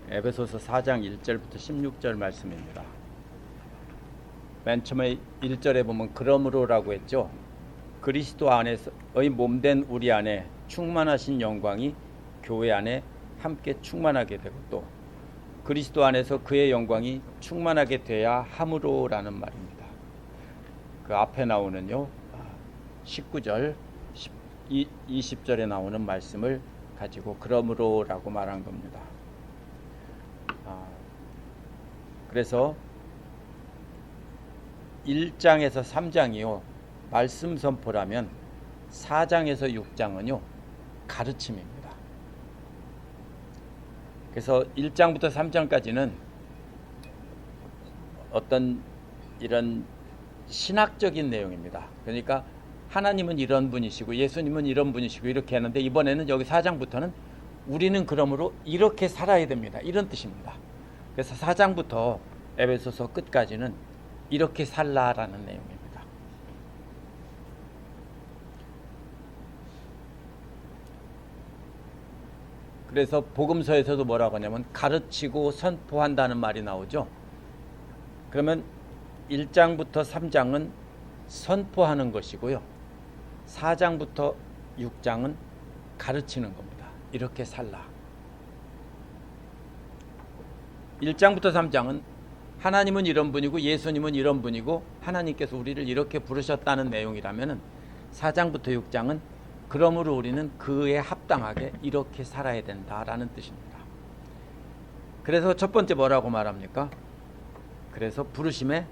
에베소서 4장 1절부터 16절 말씀입니다. 맨 처음에 1절에 보면 그러므로라고 했죠. 그리스도 안에서의 몸된 우리 안에 충만하신 영광이 교회 안에 함께 충만하게 되고 또 그리스도 안에서 그의 영광이 충만하게 돼야 함으로라는 말입니다. 그 앞에 나오는요 19절 20절에 나오는 말씀을 가지고 그러므로라고 말한 겁니다. 그래서 1장에서 3장이요 말씀 선포라면 4장에서 6장은요 가르침입니다. 그래서 1장부터 3장까지는 어떤 이런 신학적인 내용입니다. 그러니까 하나님은 이런 분이시고 예수님은 이런 분이시고 이렇게 하는데 이번에는 여기 4장부터는 우리는 그러므로 이렇게 살아야 됩니다. 이런 뜻입니다. 그래서 4장부터 에베소서 끝까지는 이렇게 살라라는 내용입니다. 그래서 복음서에서도 뭐라고 하냐면 가르치고 선포한다는 말이 나오죠. 그러면 1장부터 3장은 선포하는 것이고요. 4장부터 6장은 가르치는 겁니다. 이렇게 살라. 1장부터 3장은 하나님은 이런 분이고 예수님은 이런 분이고 하나님께서 우리를 이렇게 부르셨다는 내용이라면 4장부터 6장은 그러므로 우리는 그에 합당하게 이렇게 살아야 된다라는 뜻입니다. 그래서 첫 번째 뭐라고 말합니까? 그래서 부르심에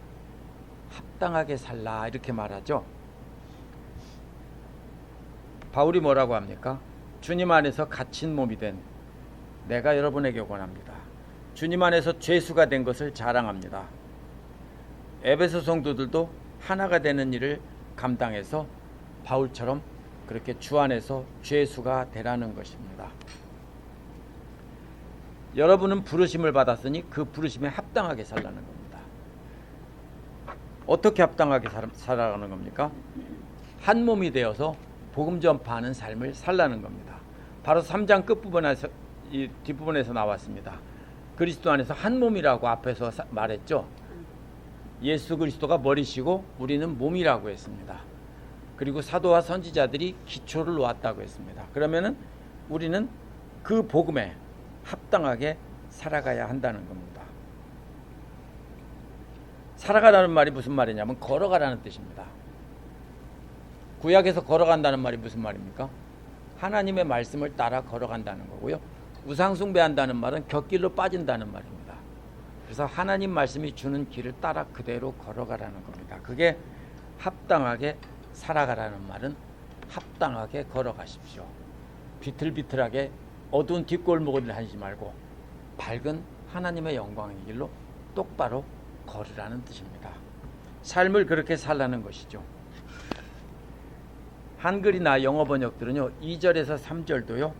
합당하게 살라 이렇게 말하죠. 바울이 뭐라고 합니까? 주님 안에서 갇힌 몸이 된 내가 여러분에게 권합니다. 주님 안에서 죄수가 된 것을 자랑합니다. 에베소 성도들도 하나가 되는 일을 감당해서 바울처럼 그렇게 주 안에서 죄수가 되라는 것입니다. 여러분은 부르심을 받았으니 그 부르심에 합당하게 살라는 겁니다. 어떻게 합당하게 살아가는 겁니까? 한 몸이 되어서 복음 전파하는 삶을 살라는 겁니다. 바로 3장 끝부분에서 이 뒷부분에서 나왔습니다. 그리스도 안에서 한 몸이라고 앞에서 말했죠. 예수 그리스도가 머리시고 우리는 몸이라고 했습니다. 그리고 사도와 선지자들이 기초를 놓았다고 했습니다. 그러면은 우리는 그 복음에 합당하게 살아가야 한다는 겁니다. 살아가라는 말이 무슨 말이냐면 걸어가라는 뜻입니다. 구약에서 걸어간다는 말이 무슨 말입니까? 하나님의 말씀을 따라 걸어간다는 거고요. 우상 숭배한다는 말은 곁길로 빠진다는 말입니다. 그래서 하나님 말씀이 주는 길을 따라 그대로 걸어가라는 겁니다. 그게 합당하게 살아가라는 말은 합당하게 걸어가십시오. 비틀비틀하게 어두운 뒷골목을 하지 말고 밝은 하나님의 영광의 길로 똑바로 걸으라는 뜻입니다. 삶을 그렇게 살라는 것이죠. 한글이나 영어 번역들은요 2절에서 3절도요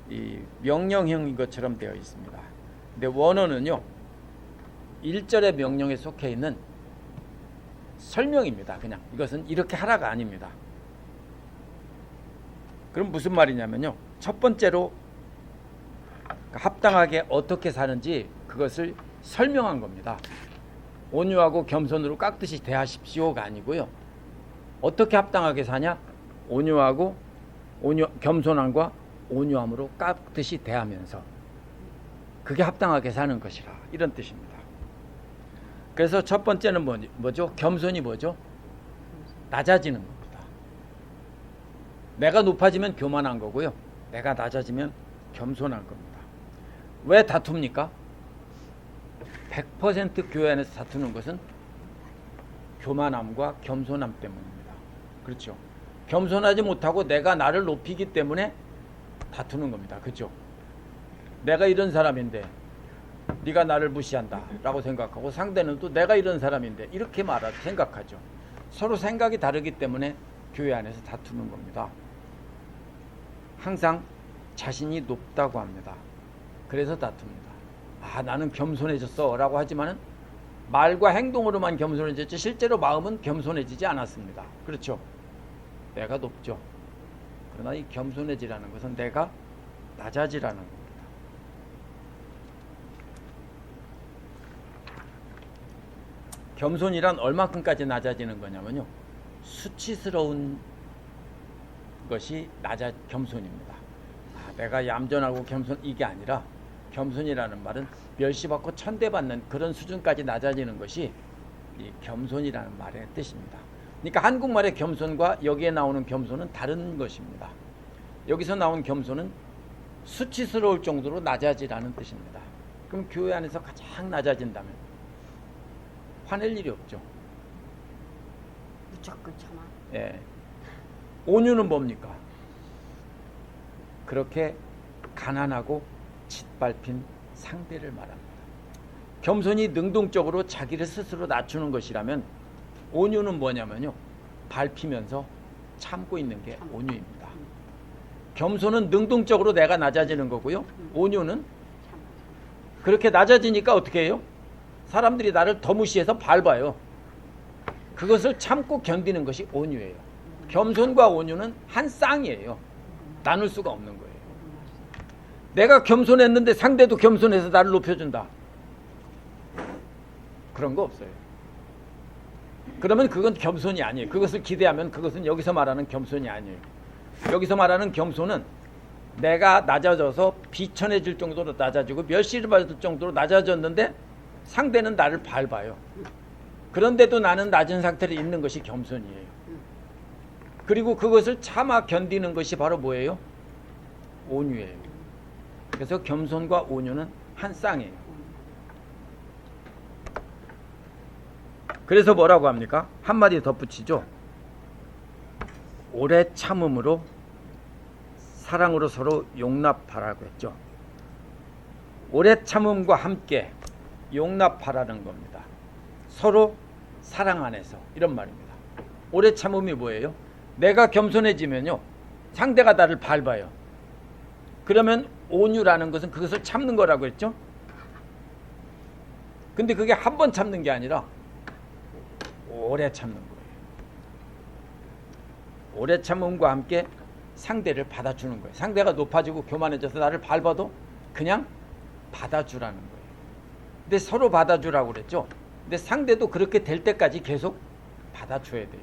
이 명령형인 것처럼 되어 있습니다. 근데 원어는요 1절의 명령에 속해 있는 설명입니다. 그냥 이것은 이렇게 하라가 아닙니다. 그럼 무슨 말이냐면요 첫 번째로 합당하게 어떻게 사는지 그것을 설명한 겁니다. 온유하고 겸손으로 깍듯이 대하십시오가 아니고요. 어떻게 합당하게 사냐? 겸손함과 온유함으로 깍듯이 대하면서 그게 합당하게 사는 것이라 이런 뜻입니다. 그래서 첫 번째는 뭐죠? 겸손이 뭐죠? 낮아지는 겁니다. 내가 높아지면 교만한 거고요. 내가 낮아지면 겸손한 겁니다. 왜 다툽니까? 100% 교회 안에서 다투는 것은 교만함과 겸손함 때문입니다. 그렇죠? 겸손하지 못하고 내가 나를 높이기 때문에 다투는 겁니다. 그렇죠? 내가 이런 사람인데 네가 나를 무시한다 라고 생각하고 상대는 또 내가 이런 사람인데 이렇게 생각하죠. 서로 생각이 다르기 때문에 교회 안에서 다투는 겁니다. 항상 자신이 높다고 합니다. 그래서 다툽니다. 나는 겸손해졌어 라고 하지만은 말과 행동으로만 겸손해졌지 실제로 마음은 겸손해지지 않았습니다. 그렇죠? 내가 높죠. 그러나 이 겸손해지라는 것은 내가 낮아지라는 겁니다. 겸손이란 얼마큼까지 낮아지는 거냐면요. 수치스러운 것이 겸손입니다. 내가 얌전하고 겸손 이게 아니라 겸손이라는 말은 멸시받고 천대받는 그런 수준까지 낮아지는 것이 이 겸손이라는 말의 뜻입니다. 그러니까 한국말의 겸손과 여기에 나오는 겸손은 다른 것입니다. 여기서 나온 겸손은 수치스러울 정도로 낮아지라는 뜻입니다. 그럼 교회 안에서 가장 낮아진다면 화낼 일이 없죠. 무조건 참아. 예. 온유는 뭡니까? 그렇게 가난하고 짓밟힌 상대를 말합니다. 겸손이 능동적으로 자기를 스스로 낮추는 것이라면 온유는 뭐냐면요. 밟히면서 참고 있는 게 온유입니다. 겸손은 능동적으로 내가 낮아지는 거고요. 온유는 그렇게 낮아지니까 어떻게 해요? 사람들이 나를 더 무시해서 밟아요. 그것을 참고 견디는 것이 온유예요. 겸손과 온유는 한 쌍이에요. 나눌 수가 없는 거예요. 내가 겸손했는데 상대도 겸손해서 나를 높여준다. 그런 거 없어요. 그러면 그건 겸손이 아니에요. 그것을 기대하면 그것은 여기서 말하는 겸손이 아니에요. 여기서 말하는 겸손은 내가 낮아져서 비천해질 정도로 낮아지고 멸시를 받을 정도로 낮아졌는데 상대는 나를 밟아요. 그런데도 나는 낮은 상태로 있는 것이 겸손이에요. 그리고 그것을 참아 견디는 것이 바로 뭐예요? 온유예요. 그래서 겸손과 온유는 한 쌍이에요. 그래서 뭐라고 합니까? 한마디 덧붙이죠. 오래 참음으로 사랑으로 서로 용납하라고 했죠. 오래 참음과 함께 용납하라는 겁니다. 서로 사랑 안에서 이런 말입니다. 오래 참음이 뭐예요? 내가 겸손해지면요. 상대가 나를 밟아요. 그러면 온유라는 것은 그것을 참는 거라고 했죠. 근데 그게 한 번 참는 게 아니라 오래 참는 거예요. 오래 참음과 함께 상대를 받아주는 거예요. 상대가 높아지고 교만해져서 나를 밟아도 그냥 받아주라는 거예요. 근데 서로 받아주라고 그랬죠. 근데 상대도 그렇게 될 때까지 계속 받아줘야 돼요.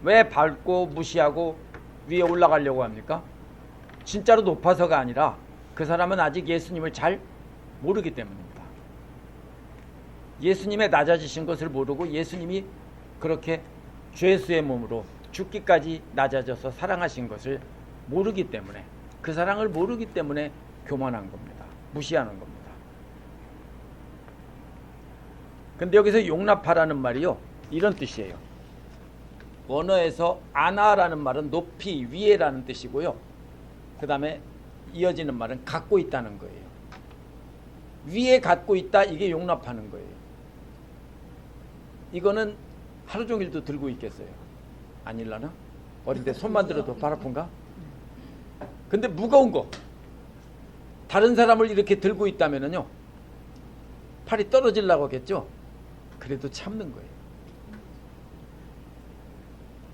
왜 밟고 무시하고 위에 올라가려고 합니까? 진짜로 높아서가 아니라 그 사람은 아직 예수님을 잘 모르기 때문입니다. 예수님의 낮아지신 것을 모르고 예수님이 그렇게 죄수의 몸으로 죽기까지 낮아져서 사랑하신 것을 모르기 때문에, 그 사랑을 모르기 때문에 교만한 겁니다. 무시하는 겁니다. 근데 여기서 용납하라는 말이요, 이런 뜻이에요. 원어에서 아나라는 말은 높이, 위에라는 뜻이고요. 그 다음에 이어지는 말은 갖고 있다는 거예요. 위에 갖고 있다, 이게 용납하는 거예요. 이거는 하루 종일도 들고 있겠어요? 아닐라나? 어린데 손만 들어도 발 아픈가? 근데 무거운 거, 다른 사람을 이렇게 들고 있다면요 팔이 떨어지려고 하겠죠? 그래도 참는 거예요.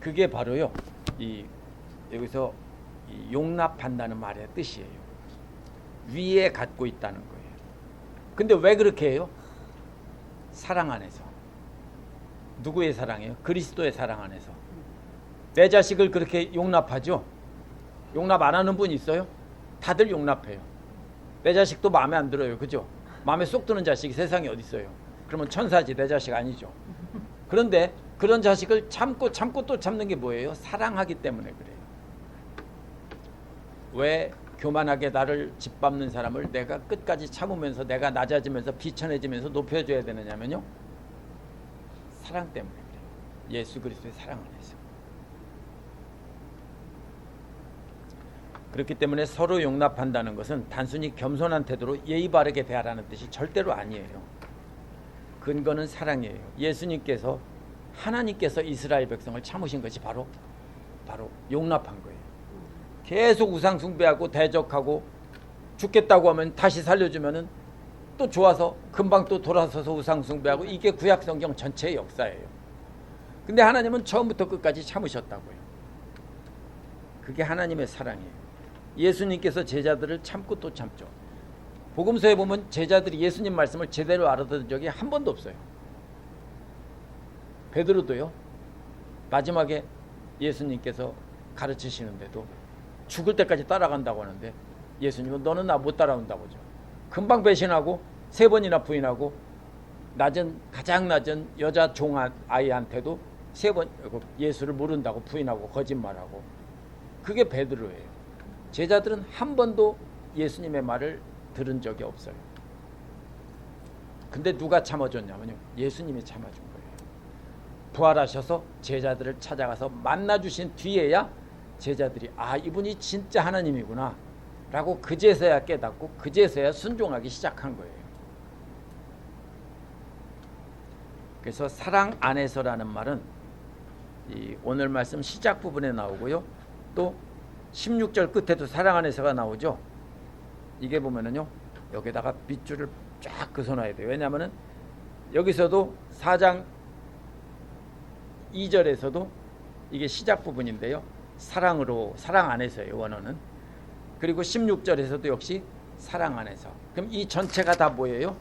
그게 바로요, 여기서 용납한다는 말의 뜻이에요. 위에 갖고 있다는 거예요. 근데 왜 그렇게 해요? 사랑 안에서. 누구의 사랑이에요? 그리스도의 사랑 안에서. 내 자식을 그렇게 용납하죠? 용납 안 하는 분 있어요? 다들 용납해요. 내 자식도 마음에 안 들어요. 그죠? 마음에 쏙 드는 자식이 세상에 어디 있어요? 그러면 천사지, 내 자식 아니죠. 그런데 그런 자식을 참고 또 참는 게 뭐예요? 사랑하기 때문에 그래요. 왜 교만하게 나를 짓밟는 사람을 내가 끝까지 참으면서 내가 낮아지면서 비천해지면서 높여줘야 되느냐면요, 사랑 때문에 그래요. 예수 그리스도의 사랑 안에서. 그렇기 때문에 서로 용납한다는 것은 단순히 겸손한 태도로 예의 바르게 대하라는 뜻이 절대로 아니에요. 근거는 사랑이에요. 예수님께서, 하나님께서 이스라엘 백성을 참으신 것이 바로 용납한 거예요. 계속 우상 숭배하고 대적하고 죽겠다고 하면 다시 살려주면은 또 좋아서 금방 또 돌아서서 우상 숭배하고, 이게 구약 성경 전체의 역사예요. 근데 하나님은 처음부터 끝까지 참으셨다고요. 그게 하나님의 사랑이에요. 예수님께서 제자들을 참고 또 참죠. 복음서에 보면 제자들이 예수님 말씀을 제대로 알아듣은 적이 한 번도 없어요. 베드로도요. 마지막에 예수님께서 가르치시는데도 죽을 때까지 따라간다고 하는데 예수님은 너는 나 못 따라온다고 하죠. 금방 배신하고 3번이나 부인하고 가장 낮은 여자 종 아이한테도 3번 예수를 모른다고 부인하고 거짓말하고. 그게 베드로예요. 제자들은 한 번도 예수님의 말을 들은 적이 없어요. 근데 누가 참아줬냐면요, 예수님이 참아준 거예요. 부활하셔서 제자들을 찾아가서 만나주신 뒤에야 제자들이 이분이 진짜 하나님이구나 라고 그제서야 깨닫고 그제서야 순종하기 시작한 거예요. 그래서 사랑 안에서라는 말은 오늘 말씀 시작 부분에 나오고요, 또 16절 끝에도 사랑 안에서가 나오죠. 이게 보면은요, 여기다가 밑줄을 쫙 그어놔야 돼요. 왜냐하면은 여기서도 4장 2절에서도 이게 시작 부분인데요, 사랑 안에서예요, 원어는. 그리고 16절에서도 역시 사랑 안에서. 그럼 이 전체가 다 뭐예요?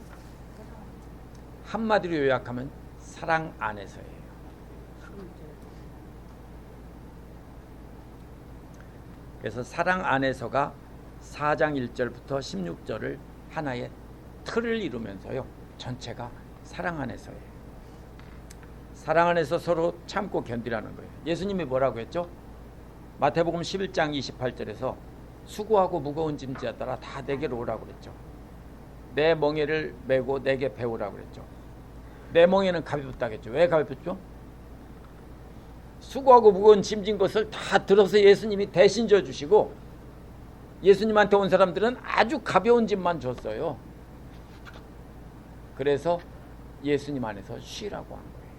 한마디로 요약하면 사랑 안에서예요. 그래서 사랑 안에서가 4장 1절부터 16절을 하나의 틀을 이루면서요, 전체가 사랑 안에서예요. 사랑 안에서 서로 참고 견디라는 거예요. 예수님이 뭐라고 했죠? 마태복음 11장 28절에서 수고하고 무거운 짐지에 따라 다 내게로 오라고 그랬죠. 내 멍에를 메고 내게 배우라고 그랬죠. 내 멍에는 가볍다겠죠. 왜 가볍죠? 수고하고 무거운 짐진 것을 다 들어서 예수님이 대신 져주시고, 예수님한테 온 사람들은 아주 가벼운 짐만 줬어요. 그래서 예수님 안에서 쉬라고 한 거예요.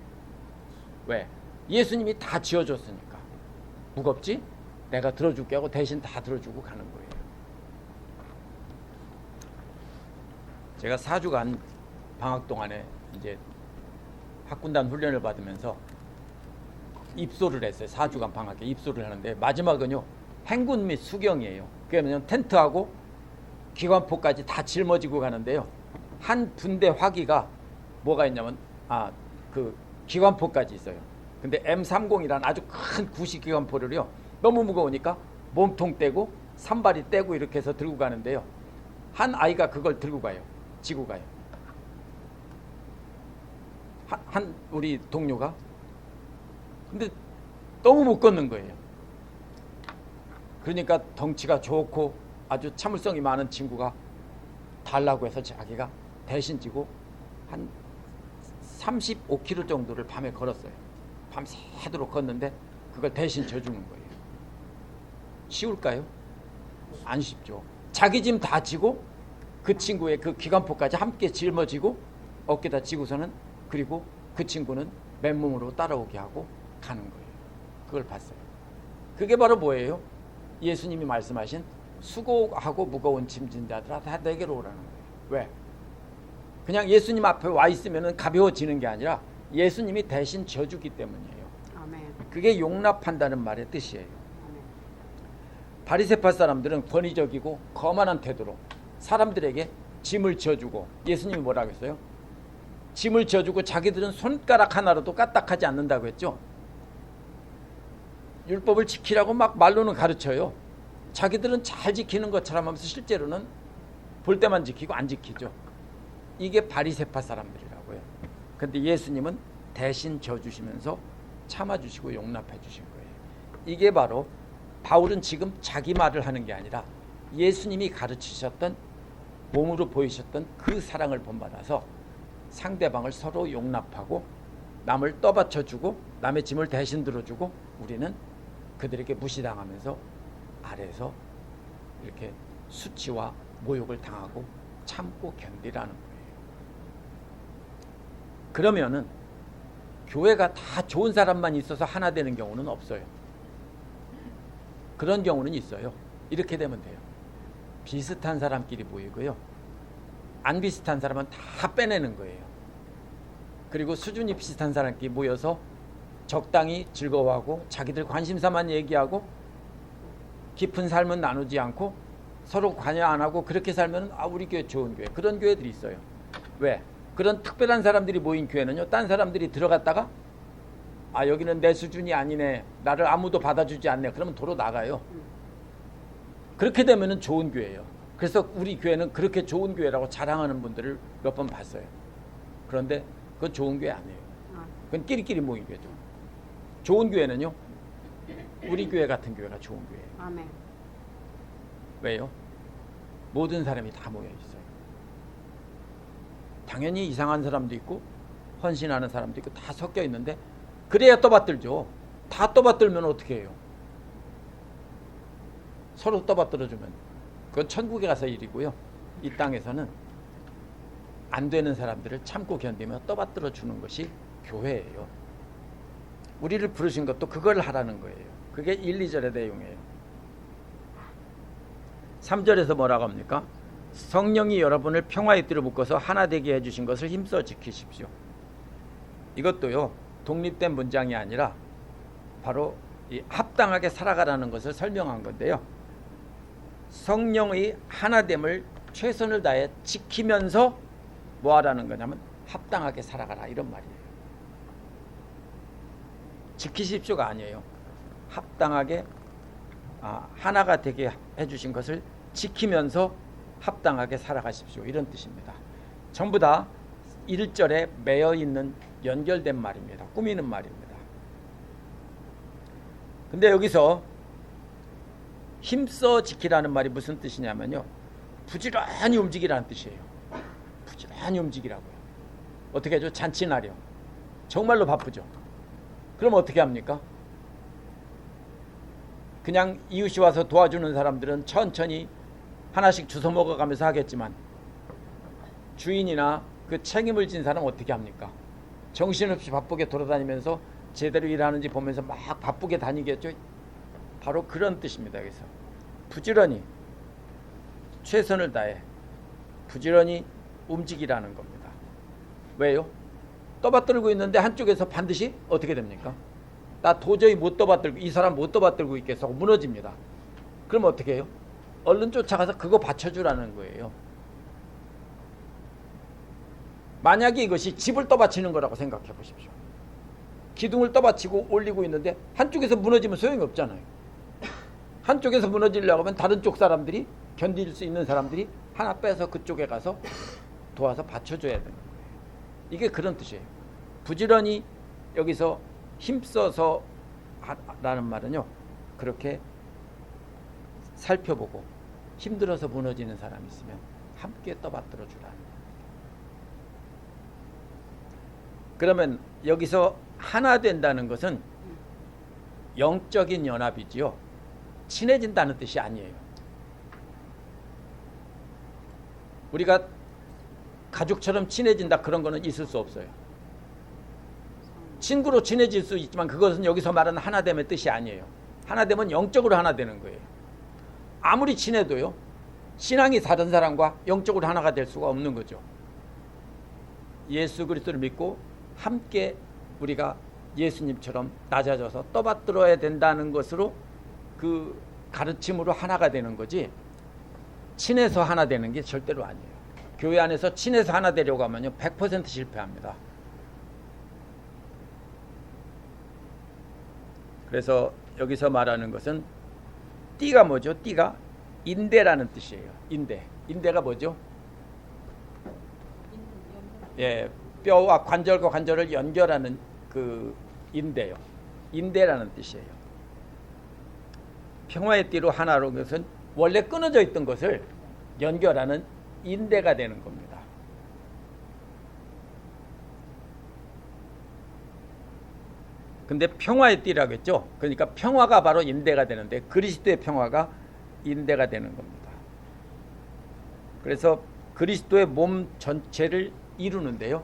왜? 예수님이 다 지어줬으니까. 무겁지? 내가 들어줄게 하고 대신 다 들어주고 가는 거예요. 제가 4주간 방학 동안에 이제 학군단 훈련을 받으면서 입소를 했어요. 4주간 방학에 입소를 하는데 마지막은요, 행군 및 수경이에요. 그러면 텐트하고 기관포까지 다 짊어지고 가는데요, 한 분대 화기가 뭐가 있냐면 그 기관포까지 있어요. 근데 M30이라는 아주 큰 구식 기관포를요, 너무 무거우니까 몸통 떼고 산발이 떼고 이렇게 해서 들고 가는데요, 한 아이가 그걸 들고 가요. 지고 가요. 한 우리 동료가. 근데 너무 못 걷는 거예요. 그러니까 덩치가 좋고 아주 참을성이 많은 친구가 달라고 해서 자기가 대신 지고 한 35km 정도를 밤에 걸었어요. 밤새도록 걷는데 그걸 대신 져주는 거예요. 쉬울까요? 안 쉽죠. 자기 짐 다 지고 그 친구의 그 기관포까지 함께 짊어지고 어깨다 지고서는, 그리고 그 친구는 맨몸으로 따라오게 하고 가는 거예요. 그걸 봤어요. 그게 바로 뭐예요? 예수님이 말씀하신 수고하고 무거운 짐진 자들아 다 내게로 오라는 거예요. 왜? 그냥 예수님 앞에 와 있으면 가벼워지는 게 아니라 예수님이 대신 져주기 때문이에요. 아멘. 그게 용납한다는 말의 뜻이에요. 아멘. 바리새파 사람들은 권위적이고 거만한 태도로 사람들에게 짐을 져주고, 예수님이 뭐라고 했어요? 짐을 져주고 자기들은 손가락 하나로도 까딱하지 않는다고 했죠. 율법을 지키라고 막 말로는 가르쳐요. 자기들은 잘 지키는 것처럼 하면서 실제로는 볼 때만 지키고 안 지키죠. 이게 바리새파 사람들이라고요. 근데 예수님은 대신 져주시면서 참아주시고 용납해 주신 거예요. 이게 바로 바울은 지금 자기 말을 하는 게 아니라 예수님이 가르치셨던, 몸으로 보이셨던 그 사랑을 본받아서 상대방을 서로 용납하고 남을 떠받쳐주고 남의 짐을 대신 들어주고, 우리는 그들에게 무시당하면서 아래에서 이렇게 수치와 모욕을 당하고 참고 견디라는 거예요. 그러면은 교회가 다 좋은 사람만 있어서 하나 되는 경우는 없어요. 그런 경우는 있어요. 이렇게 되면 돼요. 비슷한 사람끼리 모이고요, 안 비슷한 사람은 다 빼내는 거예요. 그리고 수준이 비슷한 사람끼리 모여서 적당히 즐거워하고 자기들 관심사만 얘기하고 깊은 삶은 나누지 않고 서로 관여 안 하고 그렇게 살면 우리 교회 좋은 교회. 그런 교회들이 있어요. 왜? 그런 특별한 사람들이 모인 교회는요, 딴 사람들이 들어갔다가 아, 여기는 내 수준이 아니네, 나를 아무도 받아주지 않네, 그러면 도로 나가요. 그렇게 되면은 좋은 교회예요. 그래서 우리 교회는 그렇게 좋은 교회라고 자랑하는 분들을 몇 번 봤어요. 그런데 그건 좋은 교회 아니에요. 그건 끼리끼리 모인 교회죠. 좋은 교회는요, 우리 교회 같은 교회가 좋은 교회예요. 아멘. 왜요? 모든 사람이 다 모여 있어요. 당연히 이상한 사람도 있고 헌신하는 사람도 있고 다 섞여 있는데, 그래야 떠받들죠. 다 떠받들면 어떻게 해요? 서로 떠받들어주면 그건 천국에 가서 일이고요. 이 땅에서는 안 되는 사람들을 참고 견디며 떠받들어 주는 것이 교회예요. 우리를 부르신 것도 그걸 하라는 거예요. 그게 1, 2절의 내용이에요. 3절에서 뭐라고 합니까? 성령이 여러분을 평화의 띠로 묶어서 하나 되게 해주신 것을 힘써 지키십시오. 이것도요, 독립된 문장이 아니라 바로 이 합당하게 살아가라는 것을 설명한 건데요. 성령의 하나됨을 최선을 다해 지키면서 뭐 하라는 거냐면 합당하게 살아가라, 이런 말이에요. 지키십시오가 아니에요. 합당하게 하나가 되게 해주신 것을 지키면서 합당하게 살아가십시오, 이런 뜻입니다. 전부 다 1절에 매여 있는 연결된 말입니다. 꾸미는 말입니다. 근데 여기서 힘써 지키라는 말이 무슨 뜻이냐면요, 부지런히 움직이라는 뜻이에요. 부지런히 움직이라고요. 어떻게 하죠? 잔치날이요. 정말로 바쁘죠. 그럼 어떻게 합니까? 그냥 이웃이 와서 도와주는 사람들은 천천히 하나씩 주워 먹어가면서 하겠지만, 주인이나 그 책임을 진 사람은 어떻게 합니까? 정신없이 바쁘게 돌아다니면서 제대로 일하는지 보면서 막 바쁘게 다니겠죠. 바로 그런 뜻입니다. 여기서 부지런히 최선을 다해 부지런히 움직이라는 겁니다. 왜요? 떠받들고 있는데 한쪽에서 반드시 어떻게 됩니까? 나 도저히 못 떠받들고, 이 사람 못 떠받들고 있겠어 하고 무너집니다. 그럼 어떻게 해요? 얼른 쫓아가서 그거 받쳐주라는 거예요. 만약에 이것이 집을 떠받치는 거라고 생각해 보십시오. 기둥을 떠받치고 올리고 있는데 한쪽에서 무너지면 소용이 없잖아요. 한쪽에서 무너지려고 하면 다른 쪽 사람들이, 견딜 수 있는 사람들이 하나 빼서 그쪽에 가서 도와서 받쳐줘야 되는 거예요. 이게 그런 뜻이에요. 부지런히 여기서 힘써서 라는 말은요, 그렇게 살펴보고 힘들어서 무너지는 사람이 있으면 함께 떠받들어 주라는 거예요. 그러면 여기서 하나 된다는 것은 영적인 연합이지요, 친해진다는 뜻이 아니에요. 우리가 가족처럼 친해진다, 그런 거는 있을 수 없어요. 친구로 친해질 수 있지만 그것은 여기서 말하는 하나됨의 뜻이 아니에요. 하나됨은 영적으로 하나 되는 거예요. 아무리 친해도요, 신앙이 다른 사람과 영적으로 하나가 될 수가 없는 거죠. 예수 그리스도를 믿고 함께 우리가 예수님처럼 낮아져서 떠받들어야 된다는 것으로, 그 가르침으로 하나가 되는 거지, 친해서 하나 되는 게 절대로 아니에요. 교회 안에서 친해서 하나 되려고 하면요 100% 실패합니다. 그래서 여기서 말하는 것은 띠가 뭐죠? 띠가 인대라는 뜻이에요. 인대가 뭐죠? 예, 뼈와 관절과 관절을 연결하는 그 인대요. 인대라는 뜻이에요. 평화의 띠로 하나로, 것은 원래 끊어져 있던 것을 연결하는 인대가 되는 겁니다. 근데 평화의 띠라고 했죠. 그러니까 평화가 바로 인대가 되는데, 그리스도의 평화가 인대가 되는 겁니다. 그래서 그리스도의 몸 전체를 이루는데요,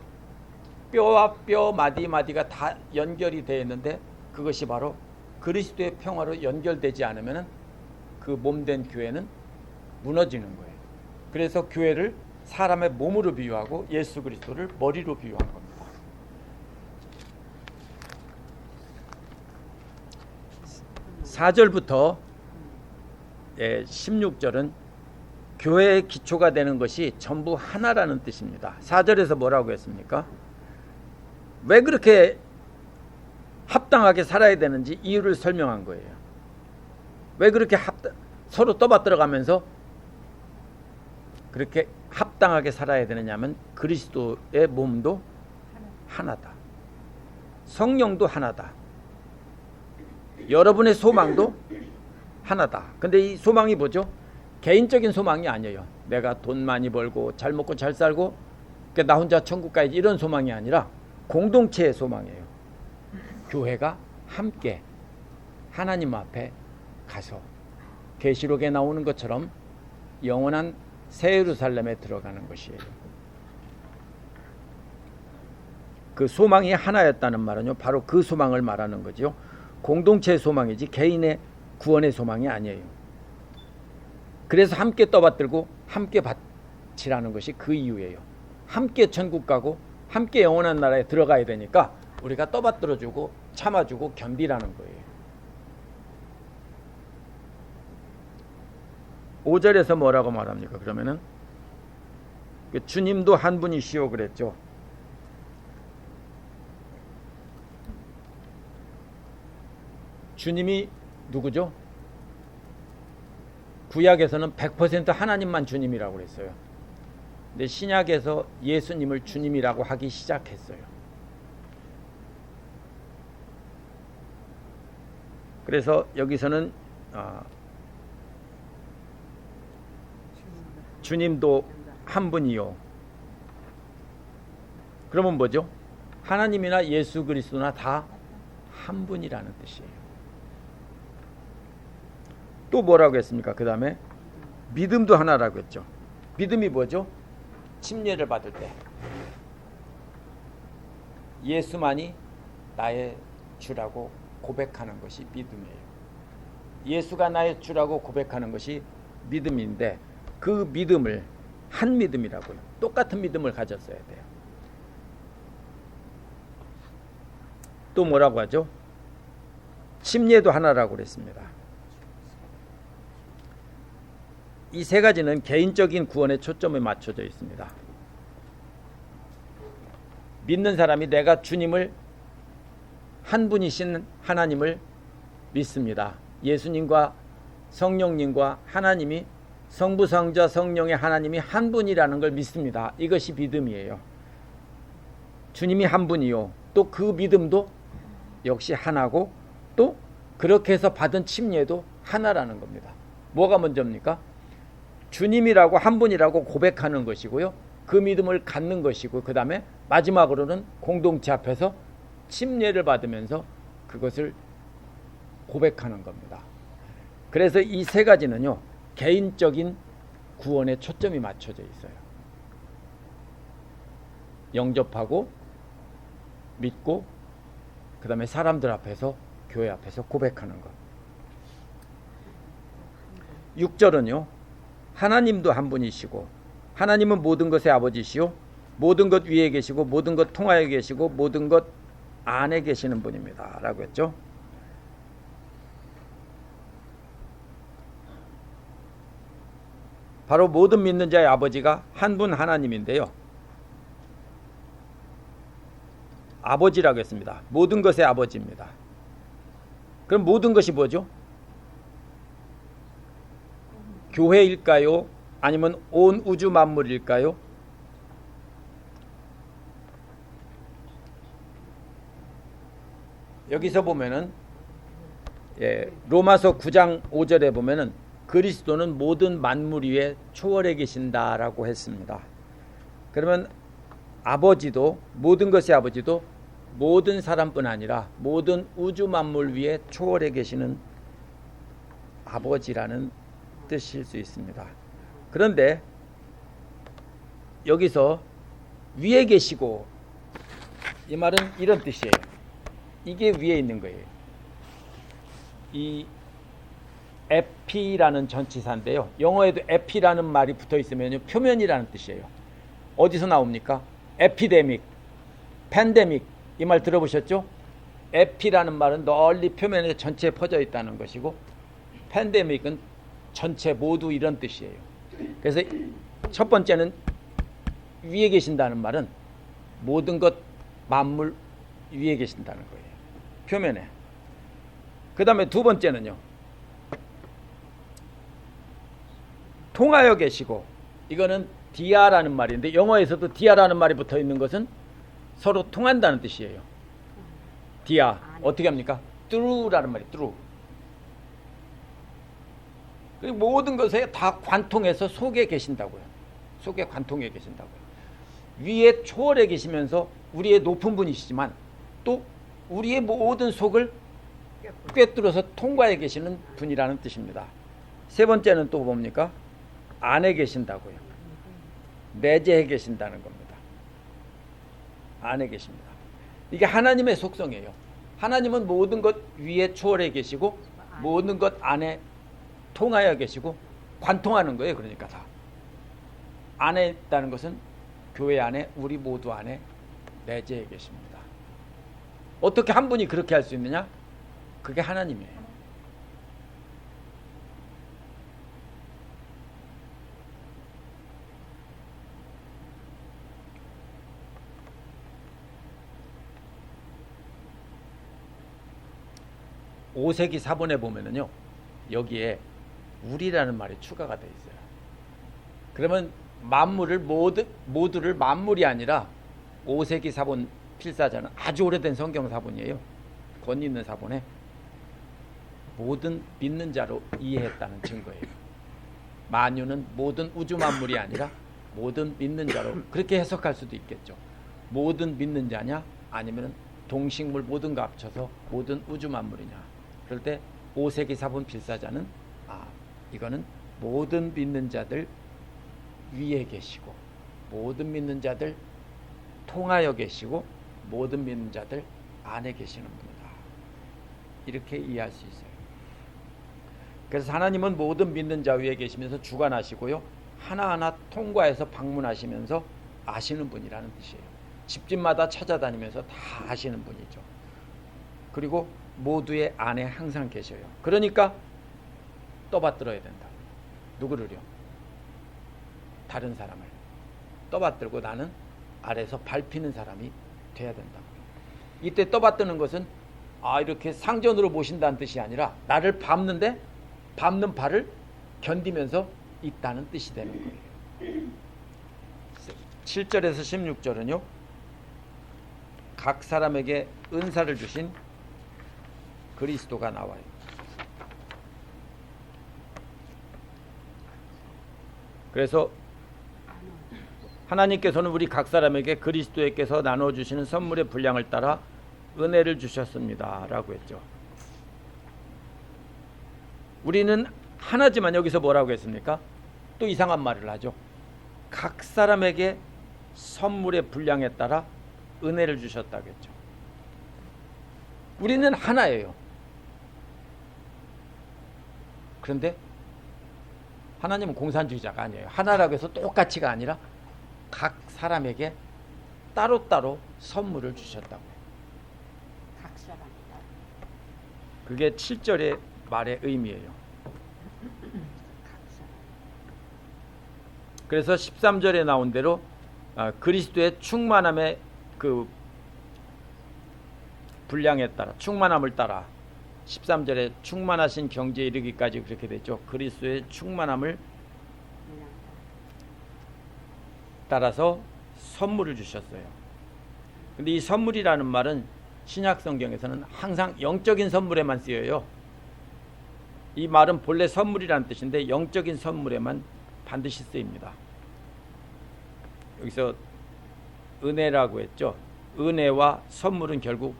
뼈와 뼈, 마디마디가 다 연결이 되어 있는데, 그것이 바로 그리스도의 평화로 연결되지 않으면 그 몸된 교회는 무너지는 거예요. 그래서 교회를 사람의 몸으로 비유하고 예수 그리스도를 머리로 비유한 겁니다. 4절부터 16절은 교회의 기초가 되는 것이 전부 하나라는 뜻입니다. 4절에서 뭐라고 했습니까? 왜 그렇게 합당하게 살아야 되는지 이유를 설명한 거예요. 왜 그렇게 서로 떠받들어가면서 그렇게 합당하게 살아야 되느냐면 그리스도의 몸도 하나다. 성령도 하나다. 여러분의 소망도 하나다. 근데 이 소망이 뭐죠? 개인적인 소망이 아니에요. 내가 돈 많이 벌고 잘 먹고 잘 살고 나 혼자 천국 가야지 이런 소망이 아니라 공동체의 소망이에요. 교회가 함께 하나님 앞에 가서 계시록에 나오는 것처럼 영원한 새 예루살렘에 들어가는 것이에요. 그 소망이 하나였다는 말은요, 바로 그 소망을 말하는 거죠. 공동체의 소망이지 개인의 구원의 소망이 아니에요. 그래서 함께 떠받들고 함께 바치라는 것이 그 이유예요. 함께 천국 가고 함께 영원한 나라에 들어가야 되니까 우리가 떠받들어주고 참아주고 견디라는 거예요. 5절에서 뭐라고 말합니까? 그러면은 주님도 한 분이시오 그랬죠. 주님이 누구죠? 구약에서는 100% 하나님만 주님이라고 그랬어요. 근데 신약에서 예수님을 주님이라고 하기 시작했어요. 그래서 여기서는 주님도 한 분이요. 그러면 뭐죠? 하나님이나 예수 그리스도나 다 한 분이라는 뜻이에요. 또 뭐라고 했습니까? 그 다음에 믿음도 하나라고 했죠. 믿음이 뭐죠? 침례를 받을 때 예수만이 나의 주라고 고백하는 것이 믿음이에요. 예수가 나의 주라고 고백하는 것이 믿음인데 그 믿음을 한 믿음이라고요. 똑같은 믿음을 가졌어야 돼요. 또 뭐라고 하죠? 침례도 하나라고 그랬습니다. 이 세 가지는 개인적인 구원에 초점이 맞춰져 있습니다. 믿는 사람이 내가 주님을 한 분이신 하나님을 믿습니다. 예수님과 성령님과 하나님이 성부, 성자, 성령의 하나님이 한 분이라는 걸 믿습니다. 이것이 믿음이에요. 주님이 한 분이요. 또 그 믿음도 역시 하나고 또 그렇게 해서 받은 침례도 하나라는 겁니다. 뭐가 먼저입니까? 주님이라고 한 분이라고 고백하는 것이고요. 그 믿음을 갖는 것이고 그 다음에 마지막으로는 공동체 앞에서 침례를 받으면서 그것을 고백하는 겁니다. 그래서 이 세 가지는요. 개인적인 구원에 초점이 맞춰져 있어요. 영접하고 믿고 그 다음에 사람들 앞에서 교회 앞에서 고백하는 것. 6절은요. 하나님도 한 분이시고 하나님은 모든 것의 아버지시요 모든 것 위에 계시고 모든 것 통하여 계시고 모든 것 안에 계시는 분입니다 라고 했죠. 바로 모든 믿는 자의 아버지가 한 분 하나님인데요. 아버지라고 했습니다. 모든 것의 아버지입니다. 그럼 모든 것이 뭐죠? 교회일까요? 아니면 온 우주 만물일까요? 여기서 보면은 로마서 9장 5절에 보면은 그리스도는 모든 만물 위에 초월해 계신다라고 했습니다. 그러면 아버지도 모든 것의 아버지도 모든 사람뿐 아니라 모든 우주 만물 위에 초월해 계시는 아버지라는 뜻일 수 있습니다. 그런데 여기서 위에 계시고 이 말은 이런 뜻이에요. 이게 위에 있는 거예요. 이 에피라는 전치사인데요. 영어에도 에피라는 말이 붙어 있으면 표면이라는 뜻이에요. 어디서 나옵니까? 에피데믹, 팬데믹 이 말 들어보셨죠? 에피라는 말은 널리 표면에 전체에 퍼져 있다는 것이고 팬데믹은 전체 모두 이런 뜻이에요. 그래서 첫 번째는 위에 계신다는 말은 모든 것 만물 위에 계신다는 거예요. 표면에. 그 다음에 두 번째는요, 통하여 계시고, 이거는 디아라는 말인데, 영어에서도 디아라는 말이 붙어 있는 것은 서로 통한다는 뜻이에요. 디아 어떻게 합니까? through라는 말이 through. 그리고 모든 것에 다 관통해서 속에 계신다고요. 속에 관통해 계신다고요. 위에 초월해 계시면서 우리의 높은 분이시지만 또 우리의 모든 속을 꿰뚫어서 통과해 계시는 분이라는 뜻입니다. 세 번째는 또 뭡니까? 안에 계신다고요. 내재해 계신다는 겁니다. 안에 계십니다. 이게 하나님의 속성이에요. 하나님은 모든 것 위에 초월해 계시고 모든 것 안에 통하여 계시고 관통하는 거예요. 그러니까 다 안에 있다는 것은 교회 안에 우리 모두 안에 내재해 계십니다. 어떻게 한 분이 그렇게 할 수 있느냐? 그게 하나님이에요. 오세기 사본에 보면은요, 여기에 우리라는 말이 추가가 되어 있어요. 그러면 만물을 모두를 만물이 아니라 오세기 사본 필사자는 아주 오래된 성경 사본이에요. 권위 있는 사본에 모든 믿는 자로 이해했다는 증거예요. 만유는 모든 우주 만물이 아니라 모든 믿는 자로 그렇게 해석할 수도 있겠죠. 모든 믿는 자냐 아니면 동식물 모든 거 합쳐서 모든 우주 만물이냐. 그럴 때 오세기 사본 필사자는 이거는 모든 믿는 자들 위에 계시고 모든 믿는 자들 통하여 계시고 모든 믿는 자들 안에 계시는 분이다. 이렇게 이해할 수 있어요. 그래서 하나님은 모든 믿는 자 위에 계시면서 주관하시고요. 하나하나 통과해서 방문하시면서 아시는 분이라는 뜻이에요. 집집마다 찾아다니면서 다 아시는 분이죠. 그리고 모두의 안에 항상 계셔요. 그러니까 떠받들어야 된다. 누구를요? 다른 사람을 떠받들고 나는 아래서 밟히는 사람이 돼야 된다. 이때 떠받드는 것은 이렇게 상전으로 모신다는 뜻이 아니라 나를 밟는데 밟는 발을 견디면서 있다는 뜻이 되는 거예요. 7절에서 16절은요, 각 사람에게 은사를 주신 그리스도가 나와요. 그래서 하나님께서는 우리 각 사람에게 그리스도께서 나눠주시는 선물의 분량을 따라 은혜를 주셨습니다 라고 했죠. 우리는 하나지만 여기서 뭐라고 했습니까? 또 이상한 말을 하죠. 각 사람에게 선물의 분량에 따라 은혜를 주셨다고 했죠. 우리는 하나예요. 그런데 하나님은 공산주의자가 아니에요. 하나라고 해서 똑같이가 아니라 각 사람에게 따로따로 선물을 주셨다고요. 각 사람이다. 그게 7절의 말의 의미예요. 그래서 13절에 나온 대로 그리스도의 충만함의 그 분량에 따라 충만함을 따라 13절에 충만하신 경지에 이르기까지 그렇게 됐죠. 그리스도의 충만함을 따라서 선물을 주셨어요. 근데 이 선물이라는 말은 신약 성경에서는 항상 영적인 선물에만 쓰여요. 이 말은 본래 선물이라는 뜻인데 영적인 선물에만 반드시 쓰입니다. 여기서 은혜라고 했죠. 은혜와 선물은 결국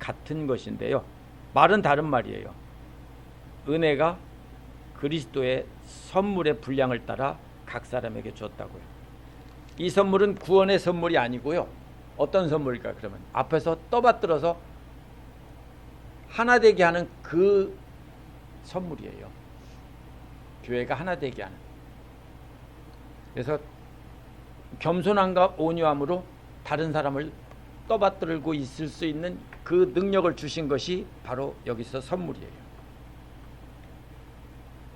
같은 것인데요. 말은 다른 말이에요. 은혜가 그리스도의 선물의 분량을 따라 각 사람에게 줬다고요. 이 선물은 구원의 선물이 아니고요. 어떤 선물일까? 그러면 앞에서 떠받들어서 하나 되게 하는 그 선물이에요. 교회가 하나 되게 하는. 그래서 겸손함과 온유함으로 다른 사람을 떠받들고 있을 수 있는 그 능력을 주신 것이 바로 여기서 선물이에요.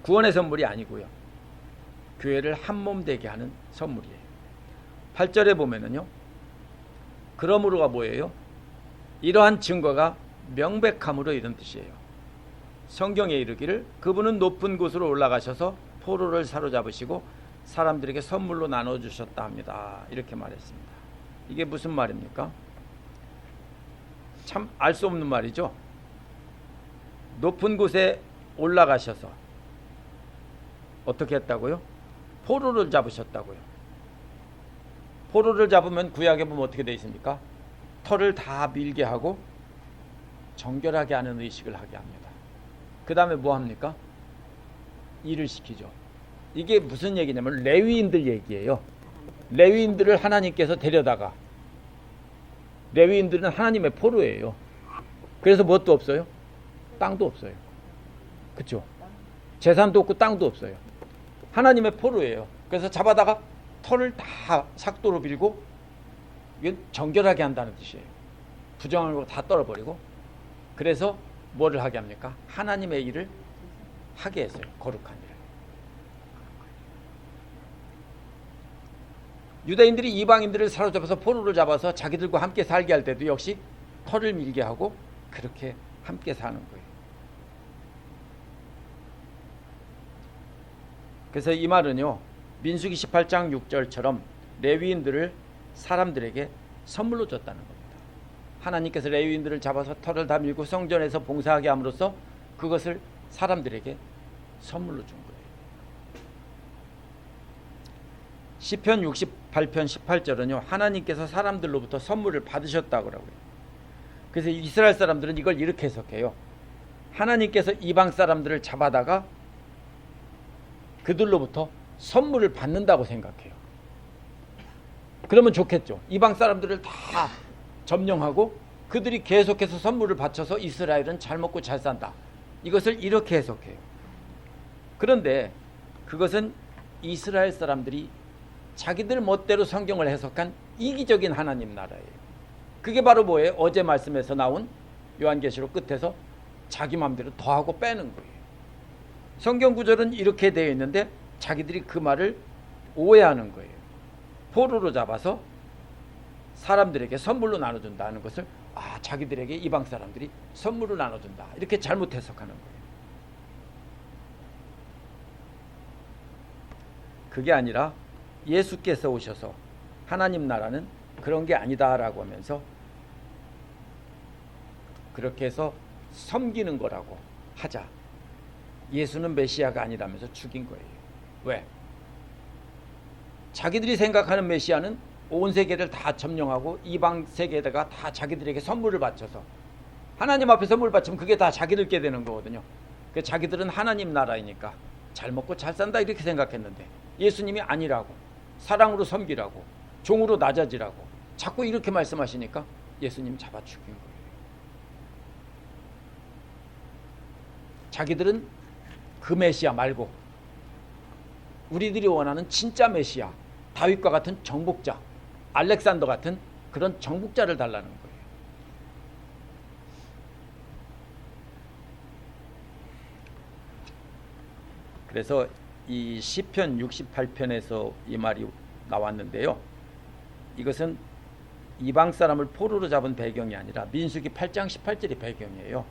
구원의 선물이 아니고요. 교회를 한몸 되게 하는 선물이에요. 8절에 보면은요. 그러므로가 뭐예요? 이러한 증거가 명백함으로 이런 뜻이에요. 성경에 이르기를 그분은 높은 곳으로 올라가셔서 포로를 사로잡으시고 사람들에게 선물로 나눠주셨다 합니다. 이렇게 말했습니다. 이게 무슨 말입니까? 참 알 수 없는 말이죠. 높은 곳에 올라가셔서 어떻게 했다고요? 포로를 잡으셨다고요. 포로를 잡으면 구약에 보면 어떻게 되어 있습니까? 털을 다 밀게 하고 정결하게 하는 의식을 하게 합니다. 그 다음에 뭐 합니까? 일을 시키죠. 이게 무슨 얘기냐면 레위인들 얘기예요. 레위인들을 하나님께서 데려다가, 레위인들은 하나님의 포로예요. 그래서 뭣도 없어요? 땅도 없어요. 그렇죠? 재산도 없고 땅도 없어요. 하나님의 포로예요. 그래서 잡아다가 털을 다 삭도로 빌고, 이게 정결하게 한다는 뜻이에요. 부정한 거 다 떨어버리고, 그래서 뭐를 하게 합니까? 하나님의 일을 하게 했어요. 거룩한 일을. 유대인들이 이방인들을 사로잡아서 포로를 잡아서 자기들과 함께 살게 할 때도 역시 털을 밀게 하고 그렇게 함께 사는 거예요. 그래서 이 말은요, 민수기 18장 6절처럼 레위인들을 사람들에게 선물로 줬다는 겁니다. 하나님께서 레위인들을 잡아서 털을 다 밀고 성전에서 봉사하게 함으로써 그것을 사람들에게 선물로 준 거예요. 시편 68편 18절은요, 하나님께서 사람들로부터 선물을 받으셨다고 하고요. 그래서 이스라엘 사람들은 이걸 이렇게 해석해요. 하나님께서 이방 사람들을 잡아다가 그들로부터 선물을 받는다고 생각해요. 그러면 좋겠죠. 이방 사람들을 다 점령하고 그들이 계속해서 선물을 바쳐서 이스라엘은 잘 먹고 잘 산다. 이것을 이렇게 해석해요. 그런데 그것은 이스라엘 사람들이 자기들 멋대로 성경을 해석한 이기적인 하나님 나라예요. 그게 바로 뭐예요? 어제 말씀에서 나온 요한계시록 끝에서 자기 마음대로 더하고 빼는 거예요. 성경 구절은 이렇게 되어 있는데 자기들이 그 말을 오해하는 거예요. 포로로 잡아서 사람들에게 선물로 나눠준다는 것을 자기들에게 이방 사람들이 선물로 나눠준다, 이렇게 잘못 해석하는 거예요. 그게 아니라 예수께서 오셔서 하나님 나라는 그런 게 아니다라고 하면서 그렇게 해서 섬기는 거라고 하자. 예수는 메시아가 아니라면서 죽인 거예요. 왜? 자기들이 생각하는 메시아는 온 세계를 다 점령하고 이방 세계에다가 다 자기들에게 선물을 바쳐서, 하나님 앞에 선물 바치면 그게 다 자기들께 되는 거거든요. 그 자기들은 하나님 나라이니까 잘 먹고 잘 산다 이렇게 생각했는데 예수님이 아니라고, 사랑으로 섬기라고, 종으로 낮아지라고 자꾸 이렇게 말씀하시니까 예수님 잡아 죽인 거예요. 자기들은 그 메시아 말고 우리들이 원하는 진짜 메시아, 다윗과 같은 정복자, 알렉산더 같은 그런 정복자를 달라는 거예요. 그래서 이 시편 68편에서 이 말이 나왔는데요, 이것은 이방 사람을 포로로 잡은 배경이 아니라 민수기 8장 18절이 배경이에요.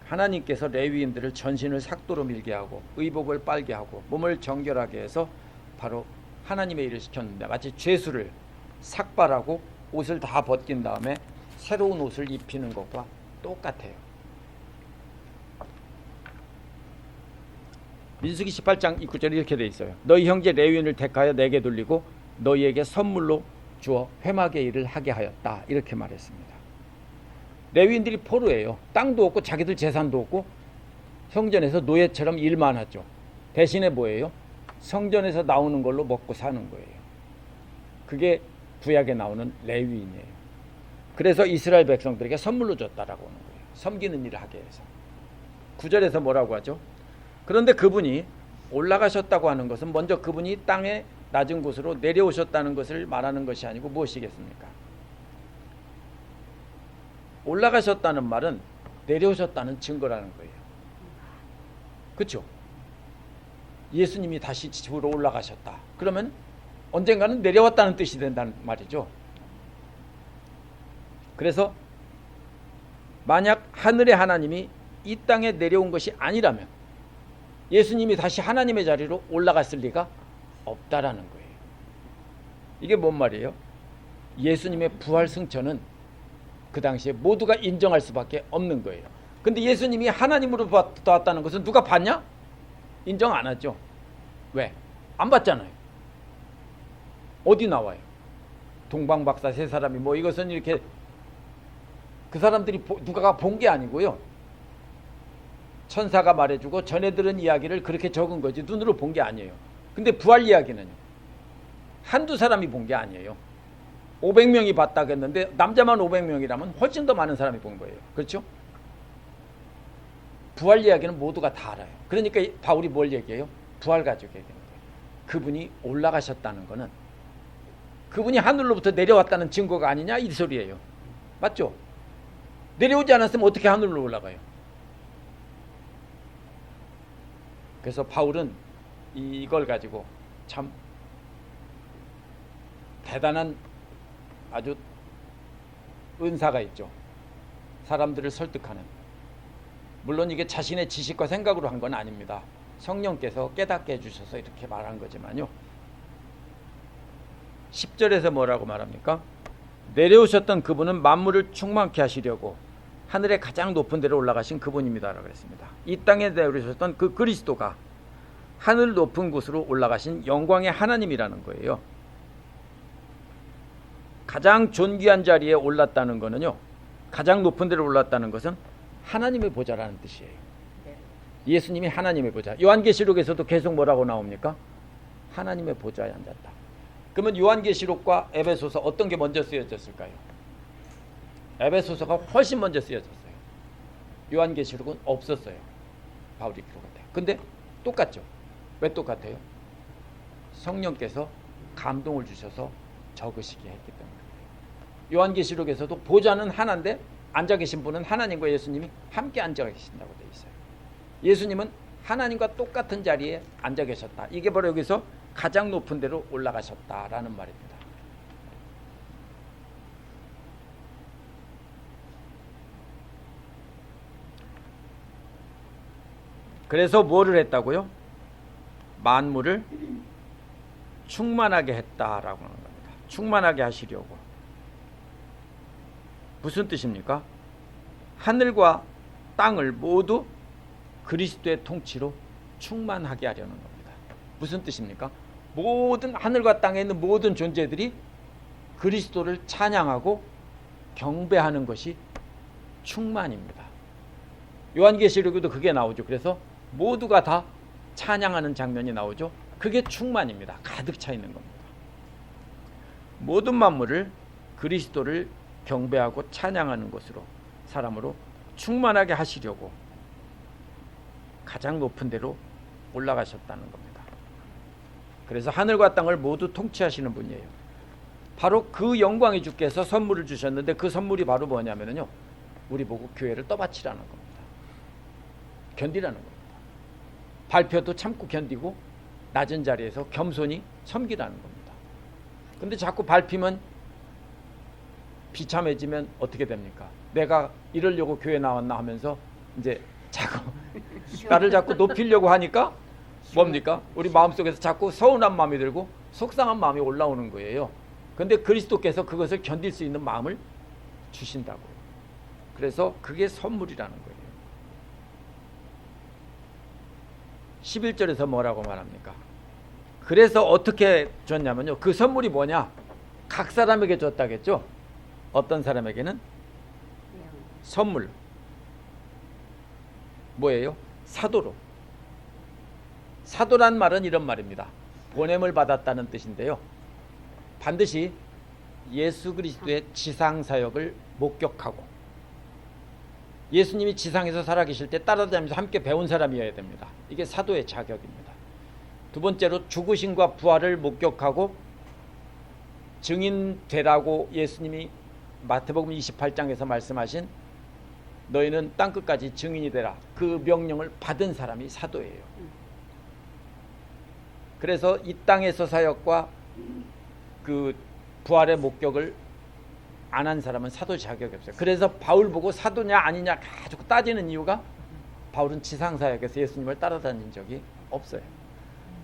하나님께서 레위인들을 전신을 삭도로 밀게 하고 의복을 빨게 하고 몸을 정결하게 해서 바로 하나님의 일을 시켰는데, 마치 죄수를 삭발하고 옷을 다 벗긴 다음에 새로운 옷을 입히는 것과 똑같아요. 민수기 18장 29절에 이렇게 돼 있어요. 너희 형제 레위인을 택하여 내게 돌리고 너희에게 선물로 주어 회막의 일을 하게 하였다, 이렇게 말했습니다. 레위인들이 포로예요. 땅도 없고 자기들 재산도 없고 성전에서 노예처럼 일만 하죠. 대신에 뭐예요? 성전에서 나오는 걸로 먹고 사는 거예요. 그게 구약에 나오는 레위인이에요. 그래서 이스라엘 백성들에게 선물로 줬다라고 하는 거예요. 섬기는 일을 하게 해서. 9절에서 뭐라고 하죠? 그런데 그분이 올라가셨다고 하는 것은 먼저 그분이 땅의 낮은 곳으로 내려오셨다는 것을 말하는 것이 아니고 무엇이겠습니까? 올라가셨다는 말은 내려오셨다는 증거라는 거예요. 그렇죠? 예수님이 다시 집으로 올라가셨다. 그러면 언젠가는 내려왔다는 뜻이 된다는 말이죠. 그래서 만약 하늘의 하나님이 이 땅에 내려온 것이 아니라면 예수님이 다시 하나님의 자리로 올라갔을 리가 없다라는 거예요. 이게 뭔 말이에요? 예수님의 부활 승천은 그 당시에 모두가 인정할 수밖에 없는 거예요. 근데 예수님이 하나님으로 왔다는 것은 누가 봤냐? 인정 안 하죠. 왜? 안 봤잖아요. 어디 나와요? 동방박사 세 사람이 뭐 이것은 이렇게 그 사람들이 누가 본 게 아니고요. 천사가 말해주고 전해 들은 이야기를 그렇게 적은 거지 눈으로 본 게 아니에요. 근데 부활 이야기는요. 한두 사람이 본 게 아니에요. 500명이 봤다고 했는데 남자만 500명이라면 훨씬 더 많은 사람이 본 거예요. 그렇죠? 부활 이야기는 모두가 다 알아요. 그러니까 바울이 뭘 얘기해요? 부활 가지고 얘기하는 거예요. 그분이 올라가셨다는 거는 그분이 하늘로부터 내려왔다는 증거가 아니냐 이 소리예요. 맞죠? 내려오지 않았으면 어떻게 하늘로 올라가요? 그래서 바울은 이걸 가지고 참 대단한 아주 은사가 있죠. 사람들을 설득하는. 물론 이게 자신의 지식과 생각으로 한 건 아닙니다. 성령께서 깨닫게 해주셔서 이렇게 말한 거지만요. 10절에서 뭐라고 말합니까? 내려오셨던 그분은 만물을 충만케 하시려고 하늘의 가장 높은 데로 올라가신 그분입니다 라고 그랬습니다. 이 땅에 내려오셨던 그 그리스도가 하늘 높은 곳으로 올라가신 영광의 하나님이라는 거예요. 가장 존귀한 자리에 올랐다는 거는요, 가장 높은 데로 올랐다는 것은 하나님의 보좌라는 뜻이에요. 예수님이 하나님의 보좌. 요한계시록에서도 계속 뭐라고 나옵니까? 하나님의 보좌에 앉았다. 그러면 요한계시록과 에베소서 어떤 게 먼저 쓰여졌을까요? 에베소서가 훨씬 먼저 쓰여졌어요. 요한계시록은 없었어요. 바울이 기록할 때. 근데 똑같죠. 왜 똑같아요? 성령께서 감동을 주셔서 적으시게 했기 때문에. 요한계시록에서도 보좌는 하나인데 앉아 계신 분은 하나님과 예수님이 함께 앉아 계신다고 되어 있어요. 예수님은 하나님과 똑같은 자리에 앉아 계셨다. 이게 바로 여기서 가장 높은 데로 올라가셨다라는 말입니다. 그래서 뭐를 했다고요? 만물을 충만하게 했다라고 하는 겁니다. 충만하게 하시려고. 무슨 뜻입니까? 하늘과 땅을 모두 그리스도의 통치로 충만하게 하려는 겁니다. 무슨 뜻입니까? 모든 하늘과 땅에 있는 모든 존재들이 그리스도를 찬양하고 경배하는 것이 충만입니다. 요한계시록에도 그게 나오죠. 그래서 모두가 다 찬양하는 장면이 나오죠. 그게 충만입니다. 가득 차 있는 겁니다. 모든 만물을 그리스도를 경배하고 찬양하는 것으로 사람으로 충만하게 하시려고 가장 높은 데로 올라가셨다는 겁니다. 그래서 하늘과 땅을 모두 통치하시는 분이에요. 바로 그 영광의 주께서 선물을 주셨는데 그 선물이 바로 뭐냐면요, 우리 보고 교회를 떠받치라는 겁니다. 견디라는 겁니다. 발표도 참고 견디고 낮은 자리에서 겸손히 섬기라는 겁니다. 근데 자꾸 밟히면 비참해지면 어떻게 됩니까? 내가 이러려고 교회 나왔나 하면서 이제 자꾸 나를 자꾸 높이려고 하니까 뭡니까? 우리 마음속에서 자꾸 서운한 마음이 들고 속상한 마음이 올라오는 거예요. 근데 그리스도께서 그것을 견딜 수 있는 마음을 주신다고요. 그래서 그게 선물이라는 거예요. 11절에서 뭐라고 말합니까? 그래서 어떻게 줬냐면요, 그 선물이 뭐냐? 각 사람에게 줬다겠죠? 어떤 사람에게는? 선물. 뭐예요? 사도로. 사도란 말은 이런 말입니다. 보냄을 받았다는 뜻인데요, 반드시 예수 그리스도의 지상사역을 목격하고 예수님이 지상에서 살아계실 때 따라다니면서 함께 배운 사람이어야 됩니다. 이게 사도의 자격입니다. 두 번째로 죽으심과 부활을 목격하고 증인되라고 예수님이 마태복음 28장에서 말씀하신 너희는 땅끝까지 증인이 되라, 그 명령을 받은 사람이 사도예요. 그래서 이 땅에서 사역과 그 부활의 목격을 안 한 사람은 사도 자격이 없어요. 그래서 바울 보고 사도냐 아니냐 가지고 따지는 이유가 바울은 지상사역에서 예수님을 따라다닌 적이 없어요.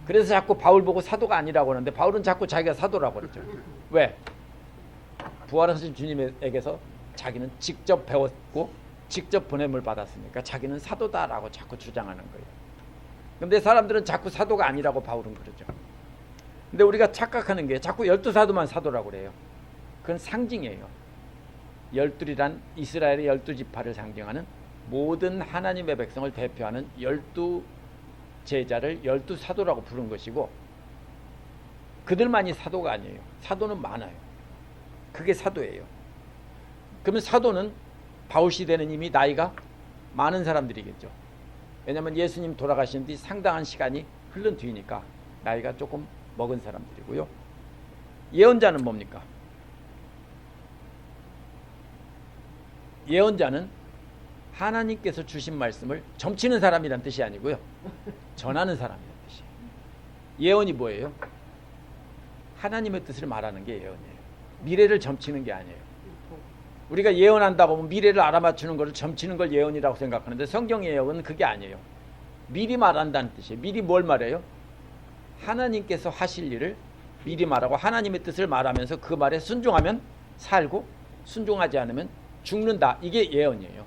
그래서 자꾸 바울 보고 사도가 아니라고 하는데 바울은 자꾸 자기가 사도라고 그러죠. 왜? 부활하신 주님에게서 자기는 직접 배웠고 직접 보냄을 받았으니까 자기는 사도다라고 자꾸 주장하는 거예요. 근데 사람들은 자꾸 사도가 아니라고 바울은 그러죠. 근데 우리가 착각하는 게 자꾸 12사도만 사도라고 그래요. 그건 상징이에요. 12이란 이스라엘의 12지파를 상징하는 모든 하나님의 백성을 대표하는 12제자를 12사도라고 부른 것이고, 그들만이 사도가 아니에요. 사도는 많아요. 그게 사도예요. 그러면 사도는 바울 시대는 이미 나이가 많은 사람들이겠죠. 왜냐하면 예수님 돌아가신 뒤 상당한 시간이 흐른 뒤니까 나이가 조금 먹은 사람들이고요. 예언자는 뭡니까? 예언자는 하나님께서 주신 말씀을 점치는 사람이란 뜻이 아니고요, 전하는 사람이란 뜻이에요. 예언이 뭐예요? 하나님의 뜻을 말하는 게 예언이에요. 미래를 점치는 게 아니에요. 우리가 예언한다고 하면 미래를 알아맞추는 걸 점치는 걸 예언이라고 생각하는데 성경의 예언은 그게 아니에요. 미리 말한다는 뜻이에요. 미리 뭘 말해요? 하나님께서 하실 일을 미리 말하고 하나님의 뜻을 말하면서 그 말에 순종하면 살고 순종하지 않으면 죽는다. 이게 예언이에요.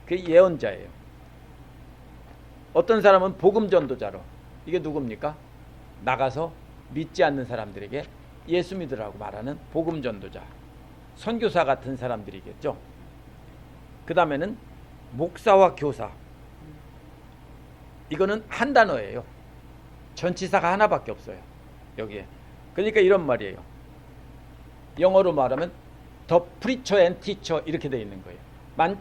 그게 예언자예요. 어떤 사람은 복음 전도자로, 이게 누굽니까? 나가서 믿지 않는 사람들에게 예수 믿으라고 말하는 복음 전도자, 선교사 같은 사람들이겠죠. 그 다음에는 목사와 교사. 이거는 한 단어예요. 전치사가 하나밖에 없어요, 여기에. 그러니까 이런 말이에요. 영어로 말하면 the preacher and teacher 이렇게 돼 있는 거예요.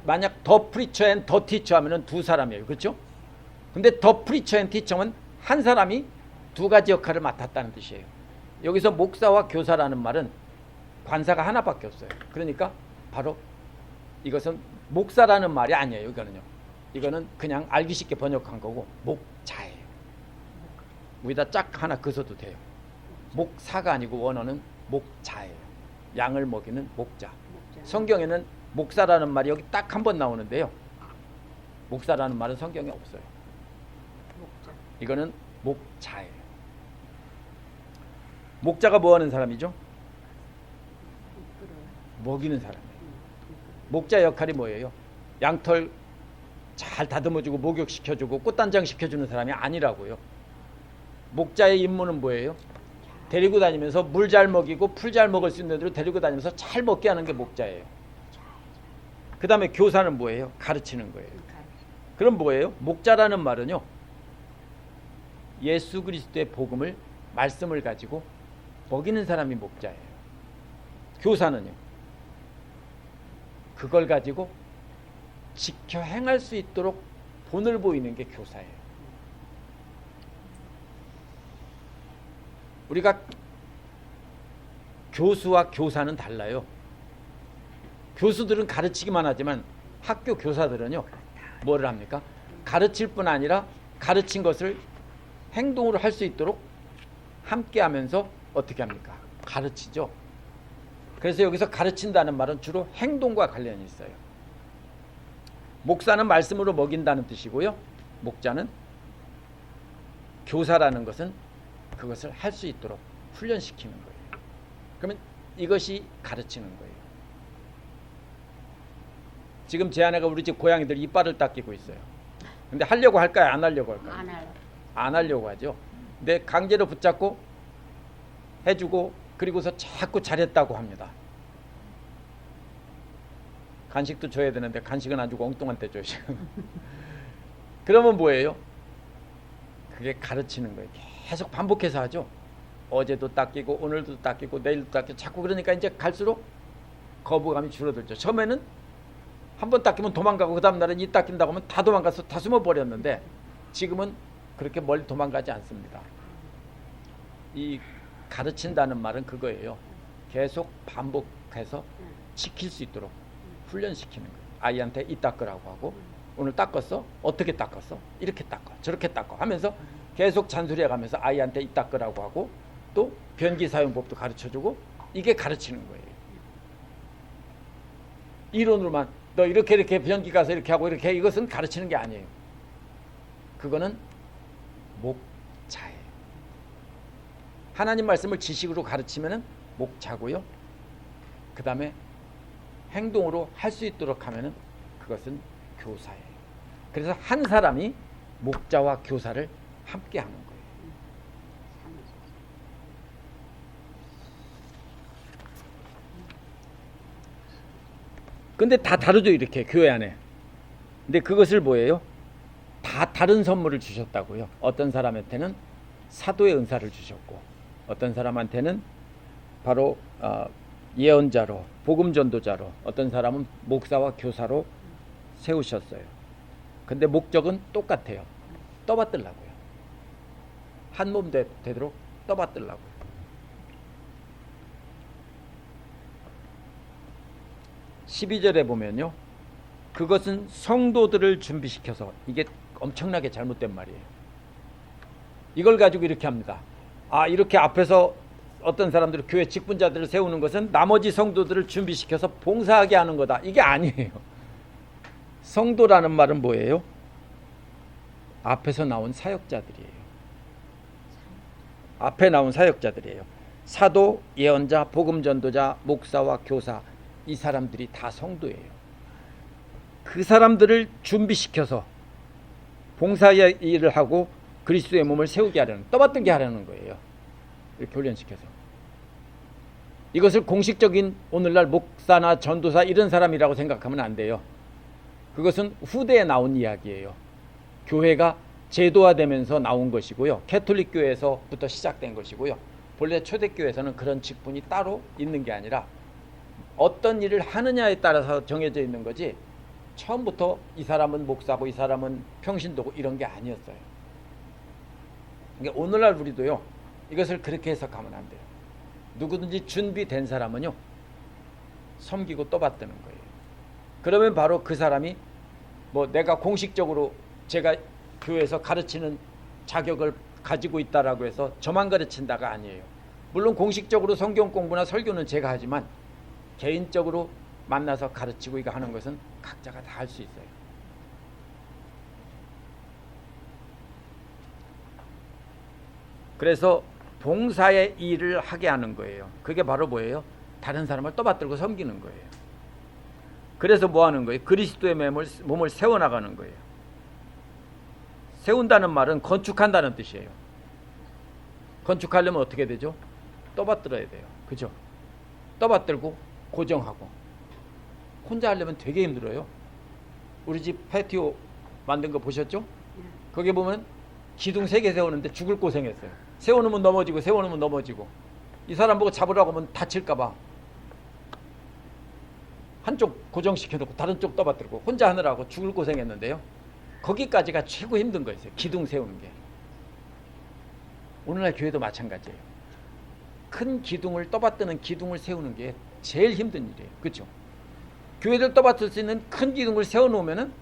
만약 the preacher and the teacher 하면은 두 사람이에요. 그렇죠? 근데 the preacher and teacher는 한 사람이 두 가지 역할을 맡았다는 뜻이에요. 여기서 목사와 교사라는 말은 관사가 하나밖에 없어요. 그러니까 바로 이것은 목사라는 말이 아니에요. 이거는 그냥 알기 쉽게 번역한 거고 목자예요. 위에다 짝 하나 그어도 돼요. 목사가 아니고 원어는 목자예요. 양을 먹이는 목자. 성경에는 목사라는 말이 여기 딱 한 번 나오는데요, 목사라는 말은 성경에 없어요. 이거는 목자예요. 목자가 뭐 하는 사람이죠? 먹이는 사람이에요. 목자 역할이 뭐예요? 양털 잘 다듬어주고 목욕시켜주고 꽃단장 시켜주는 사람이 아니라고요. 목자의 임무는 뭐예요? 데리고 다니면서 물 잘 먹이고 풀 잘 먹을 수 있는 애들을 데리고 다니면서 잘 먹게 하는 게 목자예요. 그 다음에 교사는 뭐예요? 가르치는 거예요. 그럼 뭐예요? 목자라는 말은요, 예수 그리스도의 복음을, 말씀을 가지고 먹이는 사람이 목자예요. 교사는요, 그걸 가지고 지켜 행할 수 있도록 본을 보이는 게 교사예요. 우리가 교수와 교사는 달라요. 교수들은 가르치기만 하지만 학교 교사들은요, 뭐를 합니까? 가르칠 뿐 아니라 가르친 것을 행동으로 할 수 있도록 함께 하면서 어떻게 합니까? 가르치죠. 그래서 여기서 가르친다는 말은 주로 행동과 관련이 있어요. 목사는 말씀으로 먹인다는 뜻이고요, 목자는, 교사라는 것은 그것을 할 수 있도록 훈련시키는 거예요. 그러면 이것이 가르치는 거예요. 지금 제 아내가 우리 집 고양이들 이빨을 닦이고 있어요. 근데 하려고 할까요? 안 하려고 할까요? 안 하려고 하죠. 근데 강제로 붙잡고 해주고 그리고서 자꾸 잘했다고 합니다. 간식도 줘야 되는데 간식은 안 주고 엉뚱한 때 줘요. 그러면 뭐예요? 그게 가르치는 거예요. 계속 반복해서 하죠. 어제도 닦이고 오늘도 닦이고 내일도 닦이고 자꾸. 그러니까 이제 갈수록 거부감이 줄어들죠. 처음에는 한 번 닦이면 도망가고 그 다음 날은 이 닦인다고 하면 다 도망가서 다 숨어버렸는데 지금은 그렇게 멀리 도망가지 않습니다. 이 가르친다는 말은 그거예요. 계속 반복해서 지킬 수 있도록 훈련시키는 거예요. 아이한테 이 닦으라고 하고, 오늘 닦았어? 어떻게 닦았어? 이렇게 닦아, 저렇게 닦아 하면서 계속 잔소리해가면서 아이한테 이 닦으라고 하고, 또 변기 사용법도 가르쳐주고, 이게 가르치는 거예요. 이론으로만 너 이렇게 변기 가서 이렇게 하고 이렇게 이것은 가르치는 게 아니에요. 그거는 목자예요. 하나님 말씀을 지식으로 가르치면은 목자고요. 그 다음에 행동으로 할 수 있도록 하면은 그것은 교사예요. 그래서 한 사람이 목자와 교사를 함께 하는 거예요. 근데 다 다르죠, 이렇게 교회 안에. 근데 그것을 뭐예요? 다 다른 선물을 주셨다고요. 어떤 사람한테는 사도의 은사를 주셨고, 어떤 사람한테는 바로 예언자로, 복음 전도자로, 어떤 사람은 목사와 교사로 세우셨어요. 근데 목적은 똑같아요. 떠받들라고요. 한 몸 되도록 떠받들라고요. 12절에 보면요, 그것은 성도들을 준비시켜서, 이게 엄청나게 잘못된 말이에요. 이걸 가지고 이렇게 합니다. 이렇게 앞에서 어떤 사람들이 교회 직분자들을 세우는 것은 나머지 성도들을 준비시켜서 봉사하게 하는 거다. 이게 아니에요. 성도라는 말은 뭐예요? 앞에서 나온 사역자들이에요. 앞에 나온 사역자들이에요. 사도, 예언자, 복음 전도자, 목사와 교사, 이 사람들이 다 성도예요. 그 사람들을 준비시켜서 봉사의 일을 하고 그리스도의 몸을 세우게 하려는, 떠받들게 하려는 거예요. 이렇게 훈련시켜서. 이것을 공식적인 오늘날 목사나 전도사 이런 사람이라고 생각하면 안 돼요. 그것은 후대에 나온 이야기예요. 교회가 제도화되면서 나온 것이고요. 캐톨릭 교회에서부터 시작된 것이고요. 본래 초대교회에서는 그런 직분이 따로 있는 게 아니라 어떤 일을 하느냐에 따라서 정해져 있는 거지, 처음부터 이 사람은 목사고 이 사람은 평신도고 이런 게 아니었어요. 그러니까 오늘날 우리도요, 이것을 그렇게 해석하면 안 돼요. 누구든지 준비된 사람은요, 섬기고 떠받드는 거예요. 그러면 바로 그 사람이 내가 공식적으로 제가 교회에서 가르치는 자격을 가지고 있다라고 해서 저만 가르친다가 아니에요. 물론 공식적으로 성경 공부나 설교는 제가 하지만 개인적으로 만나서 가르치고 이거 하는 것은 각자가 다 할 수 있어요. 그래서 봉사의 일을 하게 하는 거예요. 그게 바로 뭐예요? 다른 사람을 떠받들고 섬기는 거예요. 그래서 뭐 하는 거예요? 그리스도의 몸을 세워나가는 거예요. 세운다는 말은 건축한다는 뜻이에요. 건축하려면 어떻게 되죠? 떠받들어야 돼요. 그죠? 떠받들고 고정하고. 혼자 하려면 되게 힘들어요. 우리 집 패티오 만든 거 보셨죠? 거기 보면 기둥 3개 세우는데 죽을 고생했어요. 세워놓으면 넘어지고 세워놓으면 넘어지고. 이 사람 보고 잡으라고 하면 다칠까 봐 한쪽 고정시켜놓고 다른 쪽 떠받들고 혼자 하느라고 죽을 고생했는데요. 거기까지가 최고 힘든 거였어요. 기둥 세우는 게. 오늘날 교회도 마찬가지예요. 큰 기둥을 떠받드는 기둥을 세우는 게 제일 힘든 일이에요. 그렇죠? 교회들 떠받들 수 있는 큰 기둥을 세워놓으면은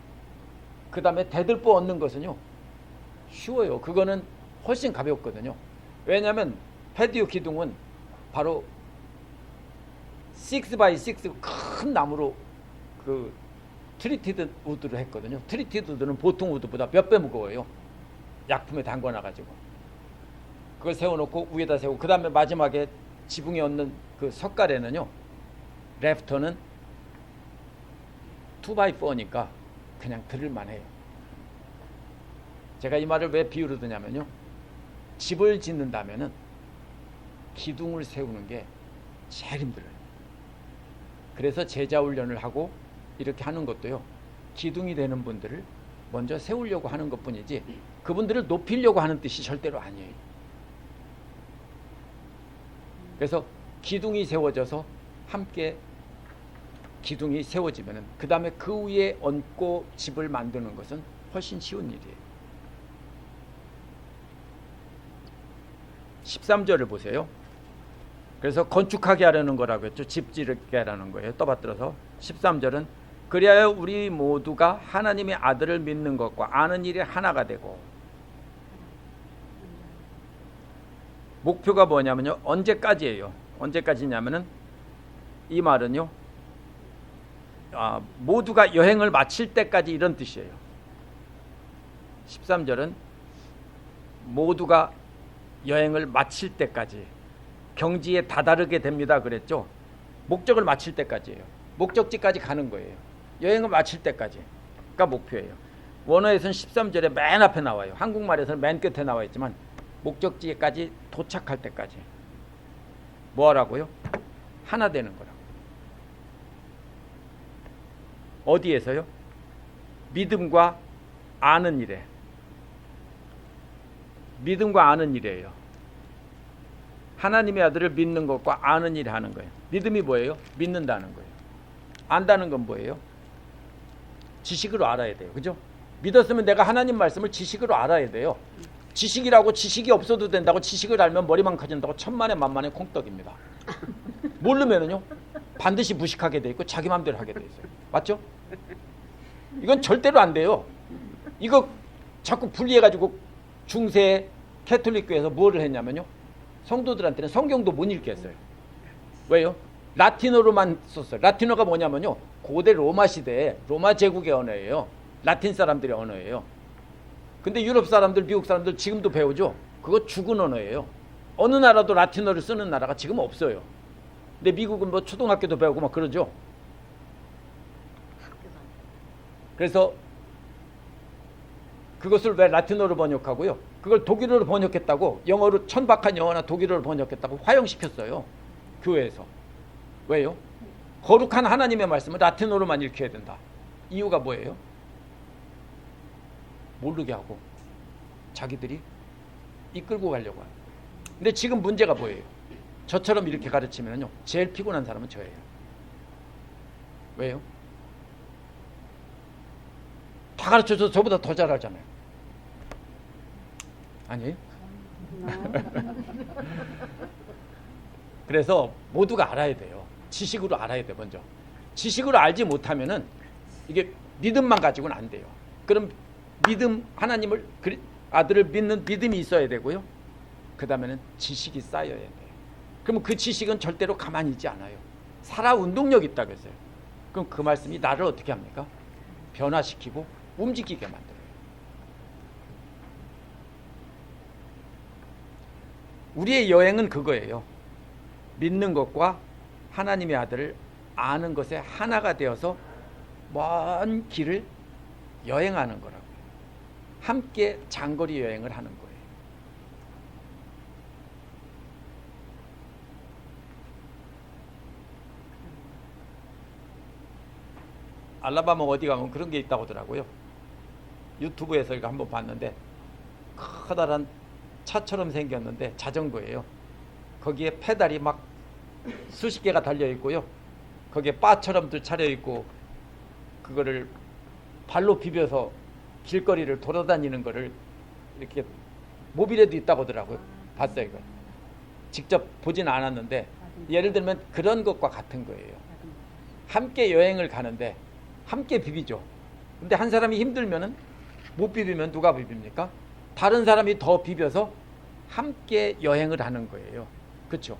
그 다음에 대들보 얻는 것은요, 쉬워요. 그거는 훨씬 가볍거든요. 왜냐하면 패디오 기둥은 바로 6x6 큰 나무로 그 트리티드 우드로 했거든요. 트리티드 우드는 보통 우드보다 몇 배 무거워요. 약품에 담궈놔가지고 그걸 세워놓고 위에다 세우고, 그 다음에 마지막에 지붕에 얹는 그 석가래는요, 래프터는 2x4니까 그냥 들을만 해요. 제가 이 말을 왜 비유로 드냐면요, 집을 짓는다면은 기둥을 세우는 게 제일 힘들어요. 그래서 제자 훈련을 하고 이렇게 하는 것도요, 기둥이 되는 분들을 먼저 세우려고 하는 것뿐이지 그분들을 높이려고 하는 뜻이 절대로 아니에요. 그래서 기둥이 세워져서 함께 기둥이 세워지면은 그 다음에 그 위에 얹고 집을 만드는 것은 훨씬 쉬운 일이에요. 13절을 보세요. 그래서 건축하게 하려는 거라고 했죠. 집 짓게 하라는 거예요. 떠받들어서. 13절은 그리하여 우리 모두가 하나님의 아들을 믿는 것과 아는 일이 하나가 되고. 목표가 뭐냐면요, 언제까지예요? 언제까지냐면은 이 말은요, 모두가 여행을 마칠 때까지 이런 뜻이에요. 13절은 모두가 여행을 마칠 때까지 경지에 다다르게 됩니다 그랬죠. 목적을 마칠 때까지예요. 목적지까지 가는 거예요. 여행을 마칠 때까지가 목표예요. 원어에서는 13절에 맨 앞에 나와요. 한국말에서는 맨 끝에 나와 있지만 목적지까지 도착할 때까지 뭐 하라고요? 하나 되는 거라고. 어디에서요? 믿음과 아는 일에. 믿음과 아는 일이에요. 하나님의 아들을 믿는 것과 아는 일을 하는 거예요. 믿음이 뭐예요? 믿는다는 거예요. 안다는 건 뭐예요? 지식으로 알아야 돼요. 그죠? 믿었으면 내가 하나님 말씀을 지식으로 알아야 돼요. 지식이라고 지식이 없어도 된다고 지식을 알면 머리만 커진다고 천만에 만만의 콩떡입니다. 모르면은요 반드시 무식하게 돼 있고 자기 마음대로 하게 돼 있어요. 맞죠? 이건 절대로 안 돼요. 이거 자꾸 분리해가지고 중세 캐톨릭 교회에서 뭐를 했냐면요 성도들한테는 성경도 못 읽게 했어요. 왜요? 라틴어로만 썼어요. 라틴어가 뭐냐면요 고대 로마 시대에 로마 제국의 언어예요. 라틴 사람들의 언어예요. 근데 유럽 사람들, 미국 사람들 지금도 배우죠. 그거 죽은 언어예요. 어느 나라도 라틴어를 쓰는 나라가 지금 없어요. 근데 미국은 뭐 초등학교도 배우고 막 그러죠. 그래서 그것을 왜 라틴어로 번역하고요? 그걸 독일어로 번역했다고, 영어로 천박한 영어나 독일어로 번역했다고 화형시켰어요. 교회에서. 왜요? 거룩한 하나님의 말씀을 라틴어로만 읽혀야 된다. 이유가 뭐예요? 모르게 하고 자기들이 이끌고 가려고 하는. 근데 지금 문제가 뭐예요? 저처럼 이렇게 가르치면요 제일 피곤한 사람은 저예요. 왜요? 다 가르쳐줘서 저보다 더 잘하잖아요. 아니에요? 그래서 모두가 알아야 돼요. 지식으로 알아야 돼. 먼저 지식으로 알지 못하면은 이게 믿음만 가지고는 안 돼요. 그럼 믿음, 하나님을 아들을 믿는 믿음이 있어야 되고요. 그 다음에는 지식이 쌓여야 돼요. 그러면 그 지식은 절대로 가만히 있지 않아요. 살아 운동력이 있다고 했어요. 그럼 그 말씀이 나를 어떻게 합니까? 변화시키고 움직이게 만들어요. 우리의 여행은 그거예요. 믿는 것과 하나님의 아들을 아는 것에 하나가 되어서 먼 길을 여행하는 거라고요. 함께 장거리 여행을 하는 거예요. 알라바마 어디 가면 그런 게 있다고 하더라고요. 유튜브에서 이거 한번 봤는데 커다란 차처럼 생겼는데 자전거예요. 거기에 페달이 막 수십 개가 달려 있고요. 거기에 바처럼도 차려 있고 그거를 발로 비벼서 길거리를 돌아다니는 거를 이렇게 모빌에도 있다고 하더라고요. 봤어요, 이거. 직접 보진 않았는데 예를 들면 그런 것과 같은 거예요. 함께 여행을 가는데 함께 비비죠. 근데 한 사람이 힘들면은 못 비비면 누가 비빕니까? 다른 사람이 더 비벼서 함께 여행을 하는 거예요. 그렇죠?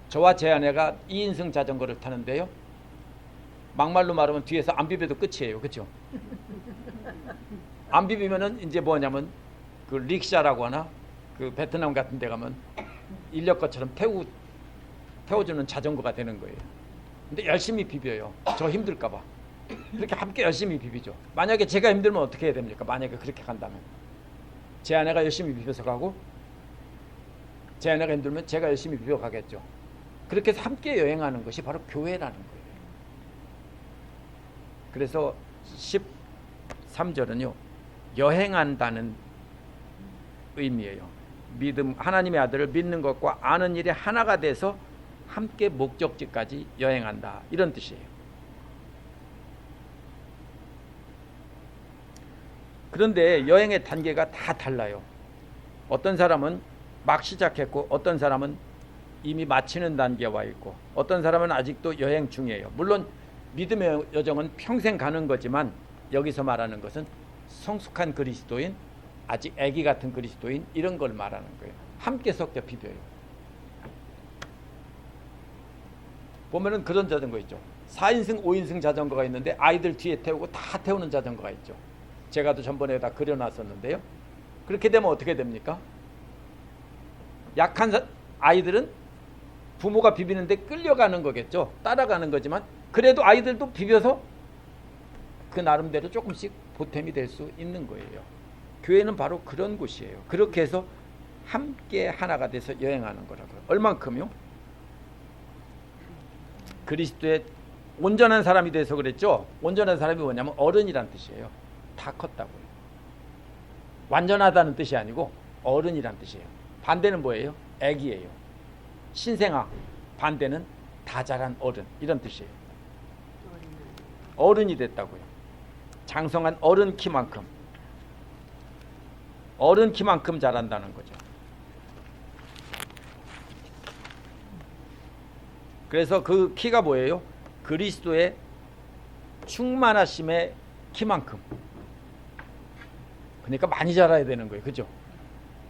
저와 제 아내가 2인승 자전거를 타는데요. 막말로 말하면 뒤에서 안 비벼도 끝이에요. 그렇죠? 안 비비면은 이제 뭐냐면 그 릭샤라고 하나 그 베트남 같은 데 가면 인력거처럼 태워주는 자전거가 되는 거예요. 근데 열심히 비벼요. 저 힘들까 봐. 그렇게 함께 열심히 비비죠. 만약에 제가 힘들면 어떻게 해야 됩니까? 만약에 그렇게 간다면 제 아내가 열심히 비벼서 가고 제 아내가 힘들면 제가 열심히 비벼 가겠죠. 그렇게 해서 함께 여행하는 것이 바로 교회라는 거예요. 그래서 13절은요 여행한다는 의미예요. 믿음, 하나님의 아들을 믿는 것과 아는 일이 하나가 돼서 함께 목적지까지 여행한다, 이런 뜻이에요. 그런데 여행의 단계가 다 달라요. 어떤 사람은 막 시작했고 어떤 사람은 이미 마치는 단계에 와 있고 어떤 사람은 아직도 여행 중이에요. 물론 믿음의 여정은 평생 가는 거지만 여기서 말하는 것은 성숙한 그리스도인, 아직 아기 같은 그리스도인, 이런 걸 말하는 거예요. 함께 섞여 비벼요. 보면은 그런 자전거 있죠. 4인승, 5인승 자전거가 있는데 아이들 뒤에 태우고 다 태우는 자전거가 있죠. 제가 또 전번에 다 그려놨었는데요. 그렇게 되면 어떻게 됩니까? 약한 아이들은 부모가 비비는데 끌려가는 거겠죠. 따라가는 거지만 그래도 아이들도 비벼서 그 나름대로 조금씩 보탬이 될 수 있는 거예요. 교회는 바로 그런 곳이에요. 그렇게 해서 함께 하나가 돼서 여행하는 거라고요. 얼만큼요? 그리스도의 온전한 사람이 돼서 그랬죠. 온전한 사람이 뭐냐면 어른이란 뜻이에요. 다 컸다고요. 완전하다는 뜻이 아니고 어른이란 뜻이에요. 반대는 뭐예요? 애기예요. 신생아. 반대는 다 자란 어른. 이런 뜻이에요. 어른이 됐다고요. 장성한 어른 키만큼. 어른 키만큼 자란다는 거죠. 그래서 그 키가 뭐예요? 그리스도의 충만하심의 키만큼. 그러니까 많이 자라야 되는 거예요. 그죠?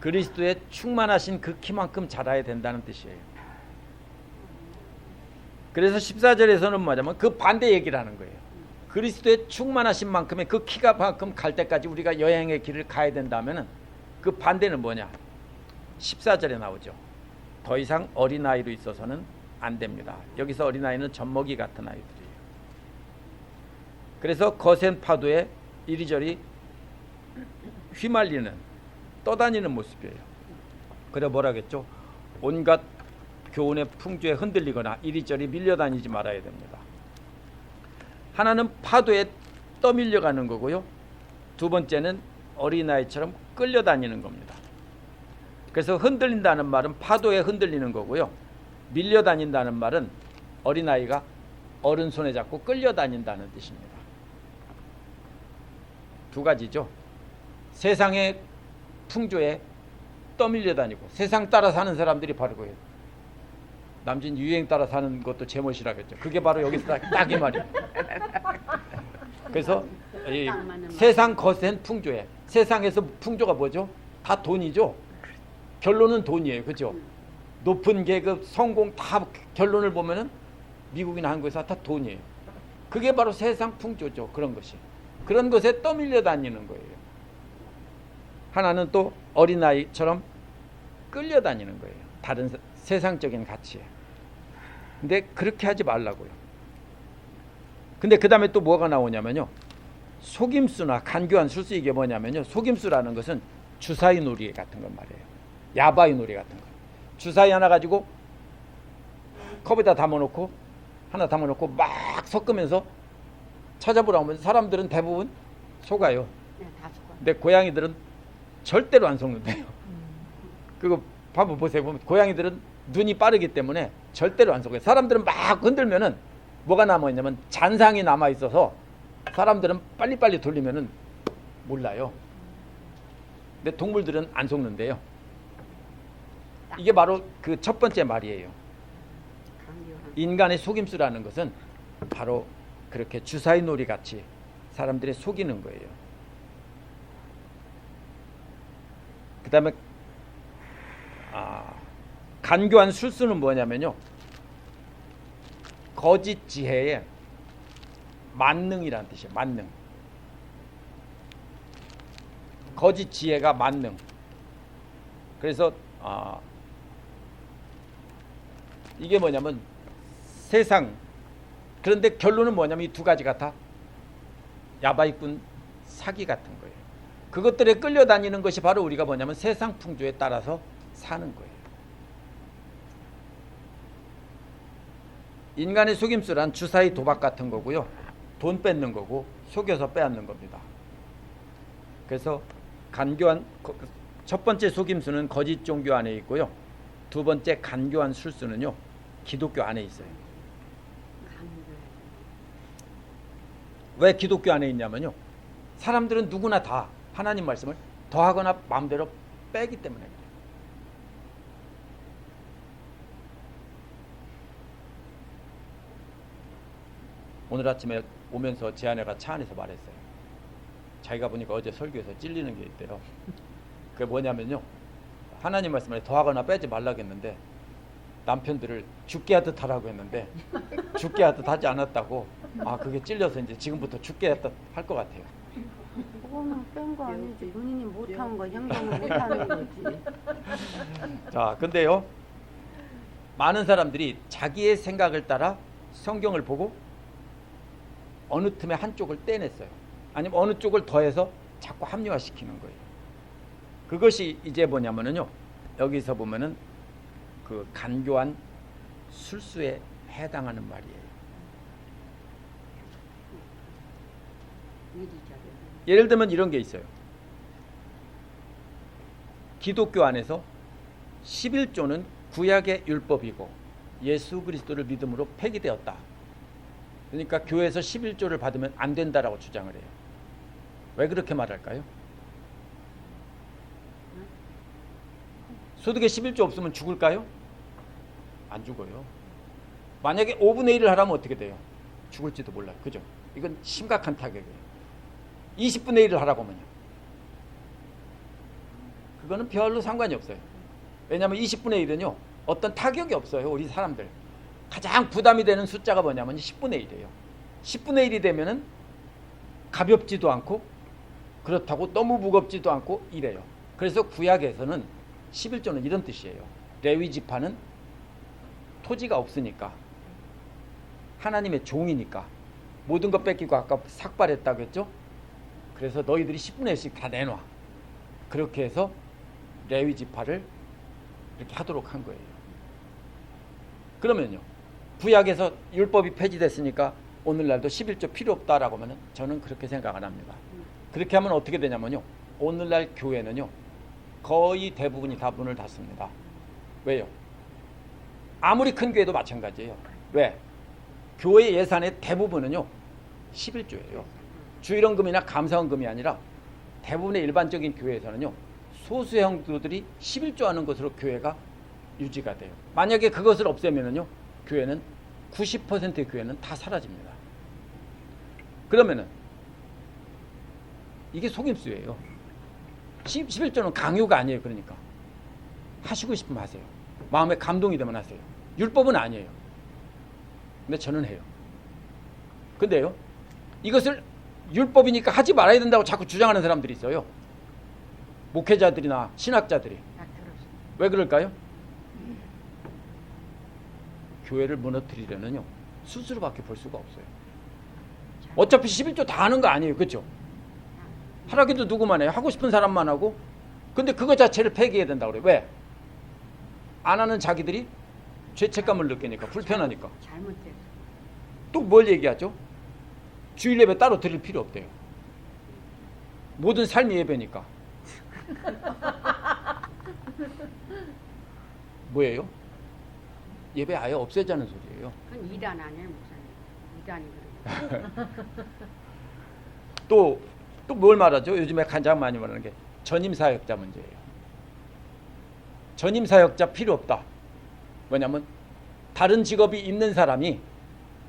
그리스도의 충만하신 그 키만큼 자라야 된다는 뜻이에요. 그래서 14절에서는 뭐냐면 그 반대 얘기를 하는 거예요. 그리스도의 충만하신 만큼의 그 키가 만큼 갈 때까지 우리가 여행의 길을 가야 된다면은 그 반대는 뭐냐? 14절에 나오죠. 더 이상 어린아이로 있어서는 안 됩니다. 여기서 어린아이는 젖먹이 같은 아이들이에요. 그래서 거센 파도에 이리저리 휘말리는 떠다니는 모습이에요. 그래 뭐라겠죠? 온갖 교훈의 풍조에 흔들리거나 이리저리 밀려다니지 말아야 됩니다. 하나는 파도에 떠밀려가는 거고요. 두 번째는 어린아이처럼 끌려다니는 겁니다. 그래서 흔들린다는 말은 파도에 흔들리는 거고요. 밀려다닌다는 말은 어린아이가 어른 손에 잡고 끌려다닌다는 뜻입니다. 두 가지죠. 세상의 풍조에 떠밀려다니고 세상 따라 사는 사람들이 바로 그예요. 남진 유행 따라 사는 것도 제멋이라겠죠. 그게 바로 여기서 딱 이 말이에요. 그래서 이 세상 거센 풍조에 세상에서 풍조가 뭐죠? 다 돈이죠. 결론은 돈이에요. 그죠? 높은 계급, 성공 다 결론을 보면은 미국이나 한국에서 다 돈이에요. 그게 바로 세상 풍조죠. 그런 것이. 그런 것에 떠밀려 다니는 거예요. 하나는 또 어린아이처럼 끌려다니는 거예요. 다른 세상적인 가치에. 근데 그렇게 하지 말라고요. 근데 그 다음에 또 뭐가 나오냐면요. 속임수나 간교한 술수. 이게 뭐냐면요. 속임수라는 것은 주사위 놀이 같은 건 말이에요. 야바이 놀이 같은 거. 주사위 하나 가지고 컵에다 담아놓고 하나 담아놓고 막 섞으면서 찾아보라고 하면 사람들은 대부분 속아요. 네, 다 속아요. 근데 고양이들은 절대로 안 속는데요. 그거 한번 보세요. 보면 고양이들은 눈이 빠르기 때문에 절대로 안 속아요. 사람들은 막 흔들면은 뭐가 남아있냐면 잔상이 남아있어서 사람들은 빨리빨리 돌리면은 몰라요. 근데 동물들은 안 속는데요. 이게 바로 그 첫 번째 말이에요. 인간의 속임수라는 것은 바로 그렇게 주사위 놀이 같이 사람들이 속이는 거예요. 그 다음에 간교한 술수는 뭐냐면요. 거짓 지혜의 만능이라는 뜻이에요. 만능. 거짓 지혜가 만능. 그래서 이게 뭐냐면 세상. 그런데 결론은 뭐냐면 이 두 가지가 다 야바이꾼 사기 같은 거예요. 그것들에 끌려다니는 것이 바로 우리가 뭐냐면 세상 풍조에 따라서 사는 거예요. 인간의 속임수란 주사위 도박 같은 거고요. 돈 뺏는 거고 속여서 빼앗는 겁니다. 그래서 간교한 첫 번째 속임수는 거짓 종교 안에 있고요. 두 번째 간교한 술수는요. 기독교 안에 있어요. 왜 기독교 안에 있냐면요. 사람들은 누구나 다 하나님 말씀을 더하거나 마음대로 빼기 때문에 그래요. 오늘 아침에 오면서 제 아내가 차 안에서 말했어요. 자기가 보니까 어제 설교에서 찔리는 게 있대요. 그게 뭐냐면요. 하나님 말씀에 더하거나 빼지 말라고 했는데 남편들을 죽게 하듯 하라고 했는데 죽게 하듯 하지 않았다고. 아, 그게 찔려서 이제 지금부터 죽게 하듯 할 것 같아요. 그거는 뺀 거 아니지. 본인이 못한 거 행동을 못하는 거지. 자, 근데요, 많은 사람들이 자기의 생각을 따라 성경을 보고 어느 틈에 한쪽을 떼냈어요. 아니면 어느 쪽을 더해서 자꾸 합리화시키는 거예요. 그것이 이제 뭐냐면요, 여기서 보면은 그 간교한 술수에 해당하는 말이에요. 예를 들면 이런 게 있어요. 기독교 안에서 11조는 구약의 율법이고 예수 그리스도를 믿음으로 폐기되었다. 그러니까 교회에서 11조를 받으면 안 된다라고 주장을 해요. 왜 그렇게 말할까요? 소득에 11조 없으면 죽을까요? 안 죽어요. 만약에 5분의 1을 하라면 어떻게 돼요? 죽을지도 몰라요. 그죠? 이건 심각한 타격이에요. 20분의 1을 하라고 하면요, 그거는 별로 상관이 없어요. 왜냐하면 20분의 1은요 어떤 타격이 없어요. 우리 사람들 가장 부담이 되는 숫자가 뭐냐면 10분의 1이에요. 10분의 1이 되면은 가볍지도 않고 그렇다고 너무 무겁지도 않고 이래요. 그래서 구약에서는 11조는 이런 뜻이에요. 레위 지파는 토지가 없으니까, 하나님의 종이니까 모든 것 뺏기고 아까 삭발했다고 했죠. 그래서 너희들이 10분의 1씩 다 내놔. 그렇게 해서 레위 지파를 이렇게 하도록 한 거예요. 그러면요, 구약에서 율법이 폐지됐으니까 오늘날도 11조 필요 없다라고 하면 저는 그렇게 생각 안 합니다. 그렇게 하면 어떻게 되냐면요, 오늘날 교회는요 거의 대부분이 다 문을 닫습니다. 왜요? 아무리 큰 교회도 마찬가지예요. 왜? 교회 예산의 대부분은요 11조예요. 주일원금이나 감사원금이 아니라 대부분의 일반적인 교회에서는요 소수의 형제들이 11조 하는 것으로 교회가 유지가 돼요. 만약에 그것을 없애면은요 교회는 90%의 교회는 다 사라집니다. 그러면은 이게 속임수예요. 11조는 강요가 아니에요. 그러니까 하시고 싶으면 하세요. 마음에 감동이 되면 하세요. 율법은 아니에요. 근데 저는 해요. 근데요, 이것을 율법이니까 하지 말아야 된다고 자꾸 주장하는 사람들이 있어요. 목회자들이나 신학자들이. 왜 그럴까요? 교회를 무너뜨리려는요 스스로밖에 볼 수가 없어요. 어차피 11조 다 하는 거 아니에요. 그렇죠? 하라기도 누구만 해요. 하고 싶은 사람만 하고. 근데 그거 자체를 폐기해야 된다고 그래요. 왜? 안 하는 자기들이 죄책감을 느끼니까, 불편하니까. 잘못됐어. 또 뭘 얘기하죠? 주일 예배 따로 드릴 필요 없대요. 모든 삶이 예배니까. 뭐예요? 예배 아예 없애자는 소리예요. 그건 이단 아니에요, 목사님. 이단이 또 뭘 말하죠? 요즘에 가장 많이 말하는 게 전임사역자 문제예요. 전임사역자 필요 없다. 뭐냐면 다른 직업이 있는 사람이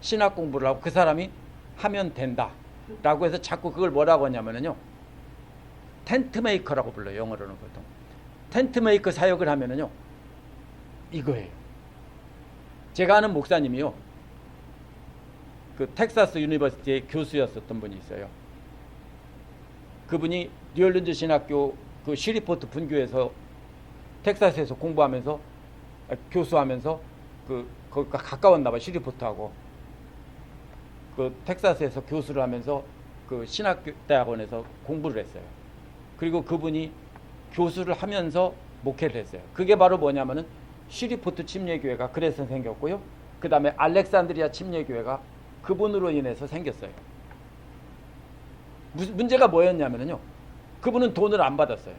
신학 공부를 하고 그 사람이 하면 된다 라고 해서 자꾸 그걸 뭐라고 하냐면요 텐트메이커라고 불러요. 영어로는 보통 텐트메이커 사역을 하면은요 이거예요. 제가 아는 목사님이요 그 텍사스 유니버시티의 교수였었던 분이 있어요. 그분이 뉴올리언즈 신학교 그 시리포트 분교에서 텍사스에서 공부하면서 교수하면서 거기가 가까웠나 봐. 시리포트하고 그 텍사스에서 교수를 하면서 그 신학교 대학원에서 공부를 했어요. 그리고 그분이 교수를 하면서 목회를 했어요. 그게 바로 뭐냐면은 시리포트 침례교회가 그래서 생겼고요. 그 다음에 알렉산드리아 침례교회가 그분으로 인해서 생겼어요. 문제가 뭐였냐면요 그분은 돈을 안 받았어요.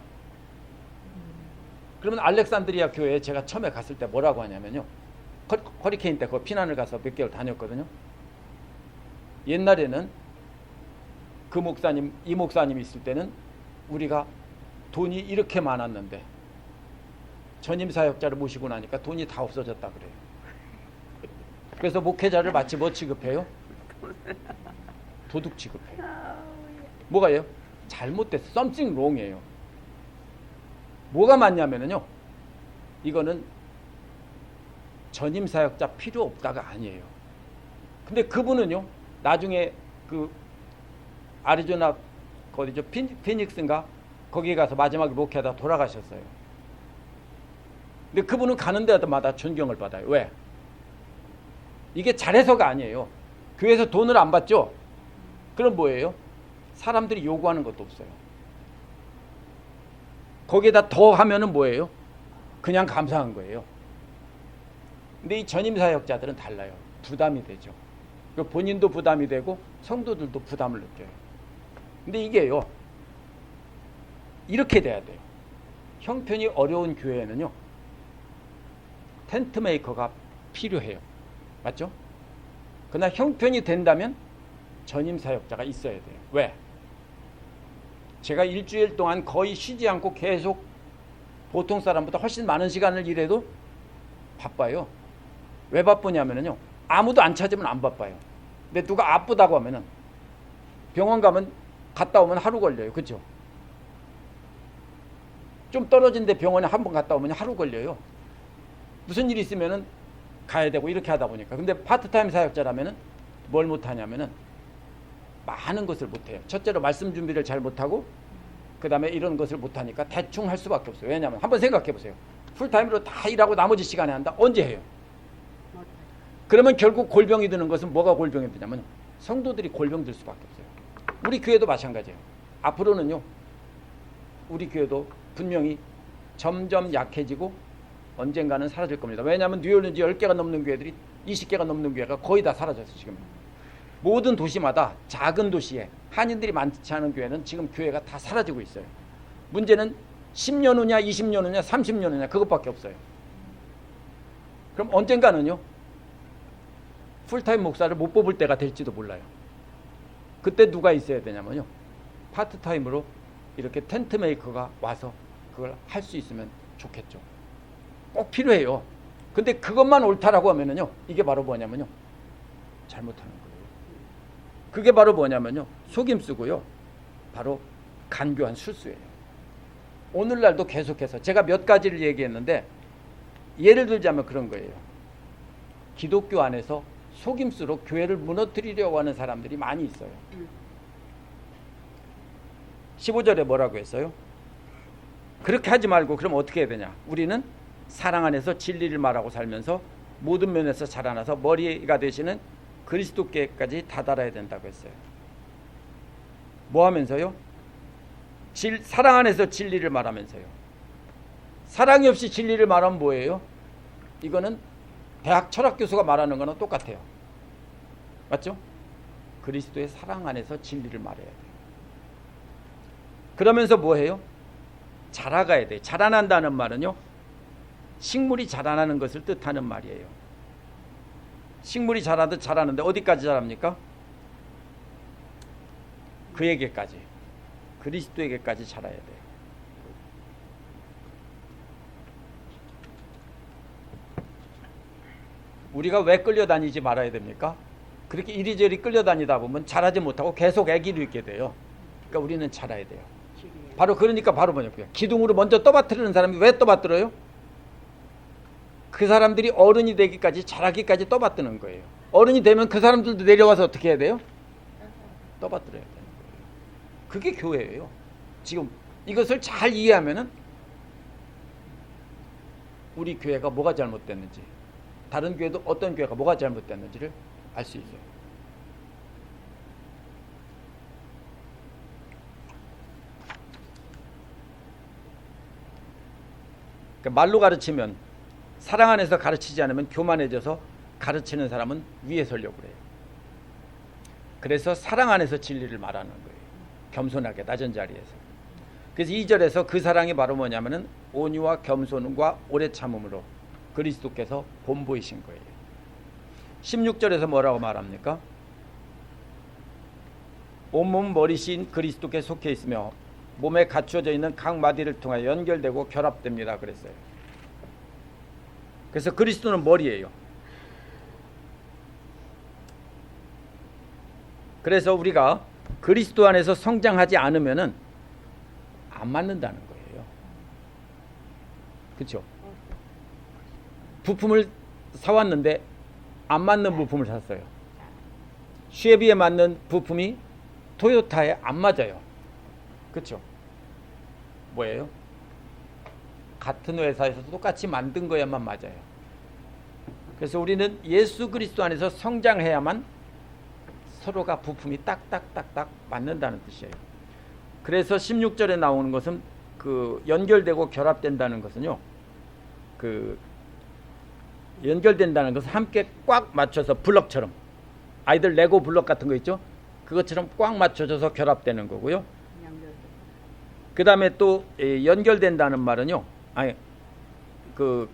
그러면 알렉산드리아 교회에 제가 처음에 갔을 때 뭐라고 하냐면요 허리케인 때 그 피난을 가서 몇 개월 다녔거든요. 옛날에는 그 목사님, 이 목사님이 있을 때는 우리가 돈이 이렇게 많았는데 전임사역자를 모시고 나니까 돈이 다 없어졌다 그래요. 그래서 목회자를 마치 뭐 취급해요? 도둑 취급해요. 뭐가요? 잘못됐어. something wrong이에요. 뭐가 맞냐면요 이거는 전임 사역자 필요 없다가 아니에요. 근데 그분은요, 나중에 그 아리조나 어디죠? 피닉스인가? 거기 가서 마지막에 목회하다 돌아가셨어요. 근데 그분은 가는 데마다 존경을 받아요. 왜? 이게 잘해서가 아니에요. 교회에서 돈을 안 받죠? 그럼 뭐예요? 사람들이 요구하는 것도 없어요. 거기에다 더 하면은 뭐예요? 그냥 감사한 거예요. 근데 이 전임 사역자들은 달라요. 부담이 되죠. 본인도 부담이 되고 성도들도 부담을 느껴요. 근데 이게요, 이렇게 돼야 돼요. 형편이 어려운 교회에는요, 텐트 메이커가 필요해요. 맞죠? 그러나 형편이 된다면 전임 사역자가 있어야 돼요. 왜? 제가 일주일 동안 거의 쉬지 않고 계속 보통 사람보다 훨씬 많은 시간을 일해도 바빠요. 왜 바쁘냐면요, 아무도 안 찾으면 안 바빠요. 근데 누가 아프다고 하면은 병원 가면 갔다 오면 하루 걸려요. 그렇죠? 좀 떨어진 데 병원에 한 번 갔다 오면 하루 걸려요. 무슨 일이 있으면은 가야 되고 이렇게 하다 보니까. 근데 파트타임 사역자라면은 뭘 못하냐면은 많은 것을 못해요. 첫째로 말씀 준비를 잘 못하고, 그 다음에 이런 것을 못하니까 대충 할 수밖에 없어요. 왜냐하면 한번 생각해 보세요. 풀타임으로 다 일하고 나머지 시간에 한다? 언제 해요? 그러면 결국 골병이 드는 것은 뭐가 골병이 드냐면 성도들이 골병 들 수밖에 없어요. 우리 교회도 마찬가지예요. 앞으로는요, 우리 교회도 분명히 점점 약해지고 언젠가는 사라질 겁니다. 왜냐하면 뉴올리언즈 10개가 넘는 교회들이 20개가 넘는 교회가 거의 다 사라졌어요. 지금 모든 도시마다 작은 도시에 한인들이 많지 않은 교회는 지금 교회가 다 사라지고 있어요. 문제는 10년 후냐 20년 후냐 30년 후냐 그것밖에 없어요. 그럼 언젠가는요, 풀타임 목사를 못 뽑을 때가 될지도 몰라요. 그때 누가 있어야 되냐면요, 파트타임으로 이렇게 텐트 메이커가 와서 그걸 할 수 있으면 좋겠죠. 꼭 필요해요. 근데 그것만 옳다라고 하면은요, 이게 바로 뭐냐면요, 잘못하는 거예요. 그게 바로 뭐냐면요, 속임수고요, 바로 간교한 술수예요. 오늘날도 계속해서 제가 몇 가지를 얘기했는데, 예를 들자면 그런 거예요. 기독교 안에서 속임수로 교회를 무너뜨리려고 하는 사람들이 많이 있어요. 15절에 뭐라고 했어요? 그렇게 하지 말고 그럼 어떻게 해야 되냐? 우리는 사랑 안에서 진리를 말하고 살면서 모든 면에서 자라나서 머리가 되시는 그리스도께까지 다다라야 된다고 했어요. 뭐 하면서요? 사랑 안에서 진리를 말하면서요. 사랑이 없이 진리를 말하면 뭐예요? 이거는 대학 철학 교수가 말하는 거는 똑같아요. 맞죠? 그리스도의 사랑 안에서 진리를 말해야 돼요. 그러면서 뭐 해요? 자라가야 돼요. 자라난다는 말은요, 식물이 자라나는 것을 뜻하는 말이에요. 식물이 자라듯 자라는데 어디까지 자랍니까? 그에게까지, 그리스도에게까지 자라야 돼요. 우리가 왜 끌려다니지 말아야 됩니까? 그렇게 이리저리 끌려다니다 보면 자라지 못하고 계속 아기로 있게 돼요. 그러니까 우리는 자라야 돼요. 바로 그러니까 바로 뭐냐고요. 기둥으로 먼저 떠받들이는 사람이 왜 떠받들어요? 그 사람들이 어른이 되기까지, 자라기까지 떠받드는 거예요. 어른이 되면 그 사람들도 내려와서 어떻게 해야 돼요? 떠받들어야 되는 거예요. 그게 교회예요. 지금 이것을 잘 이해하면은 우리 교회가 뭐가 잘못됐는지, 다른 교회도 어떤 교회가 뭐가 잘못됐는지를 알 수 있어요. 그러니까 말로 가르치면, 사랑 안에서 가르치지 않으면 교만해져서 가르치는 사람은 위에 서려고 그래요. 그래서 사랑 안에서 진리를 말하는 거예요. 겸손하게 낮은 자리에서. 그래서 2절에서 그 사랑이 바로 뭐냐면은 온유와 겸손과 오래 참음으로 그리스도께서 본보이신 거예요. 16절에서 뭐라고 말합니까? 온몸 머리신 그리스도께 속해 있으며 몸에 갖추어져 있는 각 마디를 통하여 연결되고 결합됩니다 그랬어요. 그래서 그리스도는 머리예요. 그래서 우리가 그리스도 안에서 성장하지 않으면은 안 맞는다는 거예요. 그렇죠? 부품을 사왔는데 안 맞는 부품을 샀어요. 쉐비에 맞는 부품이 토요타에 안 맞아요. 그렇죠? 뭐예요? 같은 회사에서 똑같이 만든 거야만 맞아요. 그래서 우리는 예수 그리스도 안에서 성장해야만 서로가 부품이 딱딱딱딱 맞는다는 뜻이에요. 그래서 16절에 나오는 것은 그 연결되고 결합된다는 것은요. 그 연결된다는 것은 함께 꽉 맞춰서 블럭처럼, 아이들 레고 블럭 같은 거 있죠? 그것처럼 꽉 맞춰져서 결합되는 거고요. 그 다음에 또 연결된다는 말은요. 아니, 그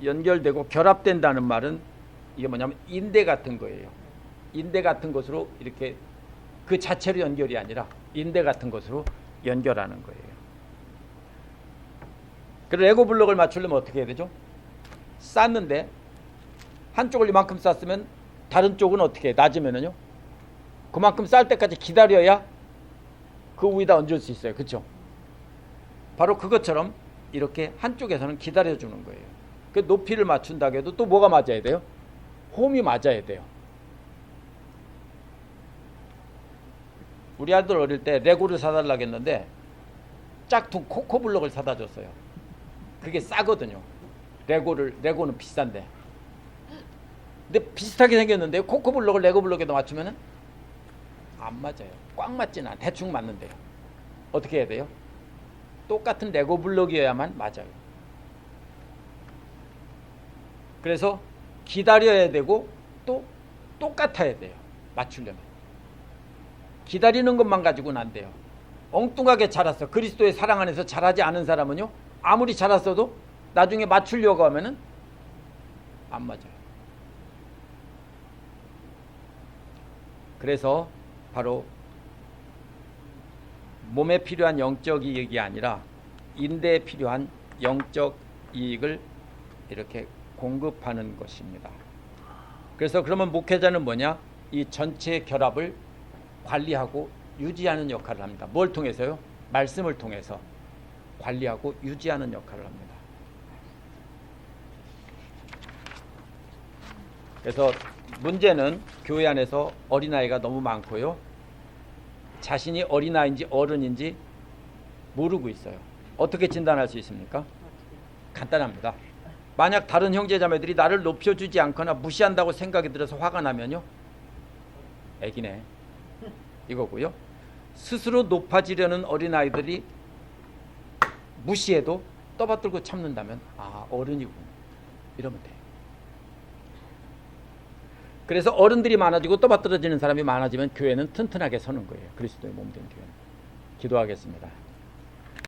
연결되고 결합된다는 말은 이게 뭐냐면 인대 같은 거예요. 인대 같은 것으로 이렇게 그 자체로 연결이 아니라 인대 같은 것으로 연결하는 거예요. 그 레고 블럭을 맞추려면 어떻게 해야 되죠? 쌌는데 한쪽을 이만큼 쌌으면 다른 쪽은 어떻게 해? 낮으면은요. 그만큼 쌀 때까지 기다려야 그 위에다 얹을 수 있어요. 그렇죠? 바로 그것처럼 이렇게 한쪽에서는 기다려주는 거예요. 그 높이를 맞춘다고 해도 또 뭐가 맞아야 돼요? 홈이 맞아야 돼요. 우리 아들 어릴 때 레고를 사달라고 했는데 짝퉁 코코블럭을 사다 줬어요. 그게 싸거든요. 레고는 비싼데. 근데 비슷하게 생겼는데 코코블럭을 레고블럭에다 맞추면은 안 맞아요. 꽉 맞지는 않아요. 대충 맞는데요. 어떻게 해야 돼요? 똑같은 레고블럭이어야만 맞아요. 그래서 기다려야 되고 또 똑같아야 돼요. 맞추려면. 기다리는 것만 가지고는 안 돼요. 엉뚱하게 자랐어. 그리스도의 사랑 안에서 자라지 않은 사람은요. 아무리 자랐어도 나중에 맞추려고 하면은 안 맞아요. 그래서 바로 몸에 필요한 영적 이익이 아니라 인대에 필요한 영적 이익을 이렇게 공급하는 것입니다. 그래서 그러면 목회자는 뭐냐? 이 전체 결합을 관리하고 유지하는 역할을 합니다. 뭘 통해서요? 말씀을 통해서 관리하고 유지하는 역할을 합니다. 그래서 문제는 교회 안에서 어린아이가 너무 많고요. 자신이 어린아이인지 어른인지 모르고 있어요. 어떻게 진단할 수 있습니까? 간단합니다. 만약 다른 형제자매들이 나를 높여주지 않거나 무시한다고 생각이 들어서 화가 나면요. 애기네. 이거고요. 스스로 높아지려는 어린아이들이 무시해도 떠받들고 참는다면 아, 어른이군. 이러면 돼요. 그래서 어른들이 많아지고 떠받들어지는 사람이 많아지면 교회는 튼튼하게 서는 거예요. 그리스도의 몸된 교회는. 기도하겠습니다.